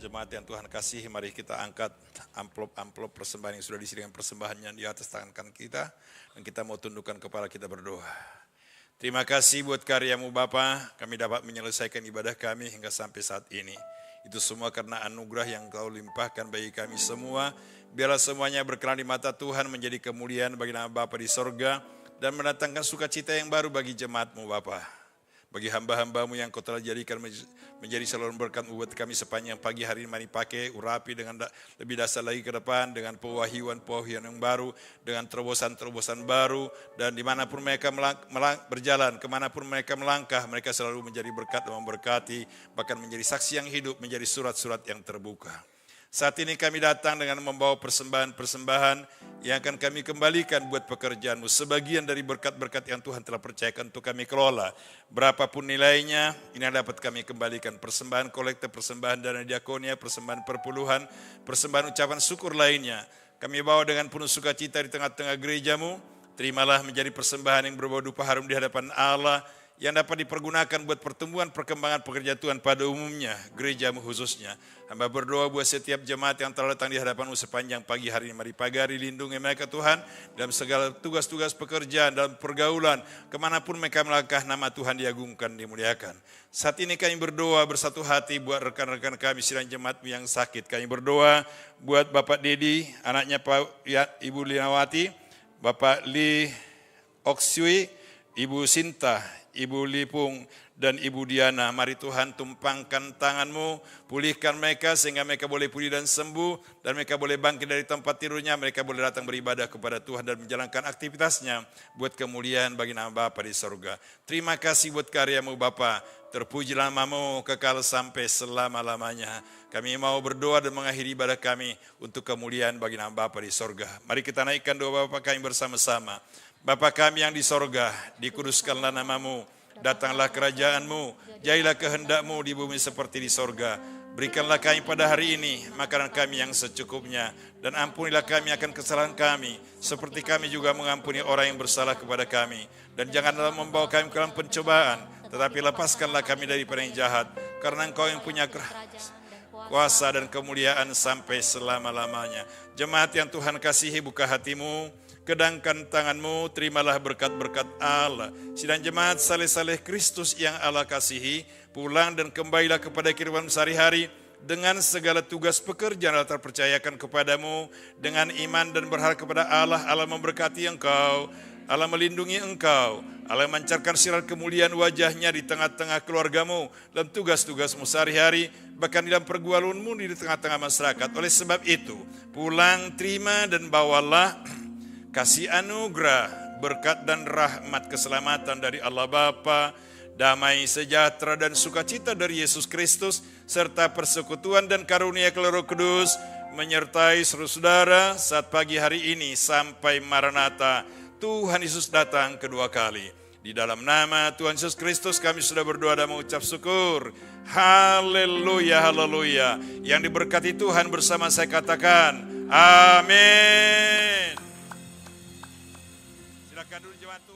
Jemaat yang Tuhan kasih, mari kita angkat amplop-amplop persembahan yang sudah disediakan persembahannya di atas tangan kita. Dan kita mau tundukkan kepala kita berdoa. Terima kasih buat karyamu Bapa, kami dapat menyelesaikan ibadah kami hingga sampai saat ini. Itu semua karena anugerah yang Kau limpahkan bagi kami semua. Biarlah semuanya berkenan di mata Tuhan, menjadi kemuliaan bagi nama Bapa di sorga, dan mendatangkan sukacita yang baru bagi jemaat-Mu Bapa. Bagi hamba-hamba-Mu yang Kau telah jadikan menjadi saluran berkat buat kami sepanjang pagi hari ini, mari pakai, urapi dengan lebih dasar lagi ke depan, dengan pewahyuan yang baru, dengan terobosan-terobosan baru, dan dimanapun mereka berjalan, kemanapun mereka melangkah, mereka selalu menjadi berkat dan memberkati, bahkan menjadi saksi yang hidup, menjadi surat-surat yang terbuka. Saat ini kami datang dengan membawa persembahan-persembahan yang akan kami kembalikan buat pekerjaan-Mu. Sebagian dari berkat-berkat yang Tuhan telah percayakan untuk kami kelola. Berapapun nilainya, ini yang dapat kami kembalikan. Persembahan kolekte, persembahan dana diakonia, persembahan perpuluhan, persembahan ucapan syukur lainnya. Kami bawa dengan penuh sukacita di tengah-tengah gereja-Mu. Terimalah menjadi persembahan yang berbau dupa harum di hadapan Allah, yang dapat dipergunakan buat pertumbuhan perkembangan pekerja Tuhan pada umumnya, gereja-Mu khususnya. Hamba berdoa buat setiap jemaat yang telah datang di hadapan-Mu sepanjang pagi hari ini. Mari pagi hari lindungi mereka Tuhan, dalam segala tugas-tugas pekerjaan, dalam pergaulan, kemanapun mereka melangkah, nama Tuhan diagungkan, dimuliakan. Saat ini kami berdoa bersatu hati buat rekan-rekan kami sidang jemaat-Mu yang sakit. Kami berdoa buat Bapak Dedi, anaknya Ibu Linawati, Bapak Li Oksui, Ibu Sinta, Ibu Lipung, dan Ibu Diana. Mari Tuhan tumpangkan tangan-Mu, pulihkan mereka sehingga mereka boleh pulih dan sembuh, dan mereka boleh bangkit dari tempat tidurnya, mereka boleh datang beribadah kepada Tuhan dan menjalankan aktivitasnya buat kemuliaan bagi nama Bapa di sorga. Terima kasih buat karya-Mu Bapa, terpuji nama-Mu kekal sampai selama-lamanya. Kami mau berdoa dan mengakhiri ibadah kami untuk kemuliaan bagi nama Bapa di sorga. Mari kita naikkan doa Bapa kami bersama-sama. Bapa kami yang di sorga, dikuduskanlah nama-Mu, datanglah kerajaan-Mu, jadilah kehendak-Mu di bumi seperti di sorga. Berikanlah kami pada hari ini makanan kami yang secukupnya, dan ampunilah kami akan kesalahan kami, seperti kami juga mengampuni orang yang bersalah kepada kami. Dan janganlah membawa kami ke dalam pencobaan, tetapi lepaskanlah kami daripada yang jahat, karena Engkau yang punya kuasa dan kemuliaan sampai selama-lamanya. Jemaat yang Tuhan kasihi, buka hatimu, kedangkan tanganmu, terimalah berkat-berkat Allah. Sidang jemaat saleh-saleh Kristus yang Allah kasihi, pulang dan kembalilah kepada kehidupan sehari-hari dengan segala tugas pekerjaan yang terpercayakan kepadamu, dengan iman dan berharap kepada Allah. Allah memberkati engkau, Allah melindungi engkau, Allah memancarkan sinar kemuliaan wajahnya di tengah-tengah keluargamu, dalam tugas-tugasmu sehari-hari, bahkan dalam pergaulanmu di tengah-tengah masyarakat. Oleh sebab itu, pulang, terima dan bawalah kasih anugerah, berkat dan rahmat keselamatan dari Allah Bapa, damai sejahtera dan sukacita dari Yesus Kristus, serta persekutuan dan karunia Roh Kudus menyertai seluruh saudara saat pagi hari ini sampai Maranatha, Tuhan Yesus datang kedua kali. Di dalam nama Tuhan Yesus Kristus kami sudah berdoa dan mengucap syukur. Haleluya, haleluya. Yang diberkati Tuhan bersama saya katakan, amin.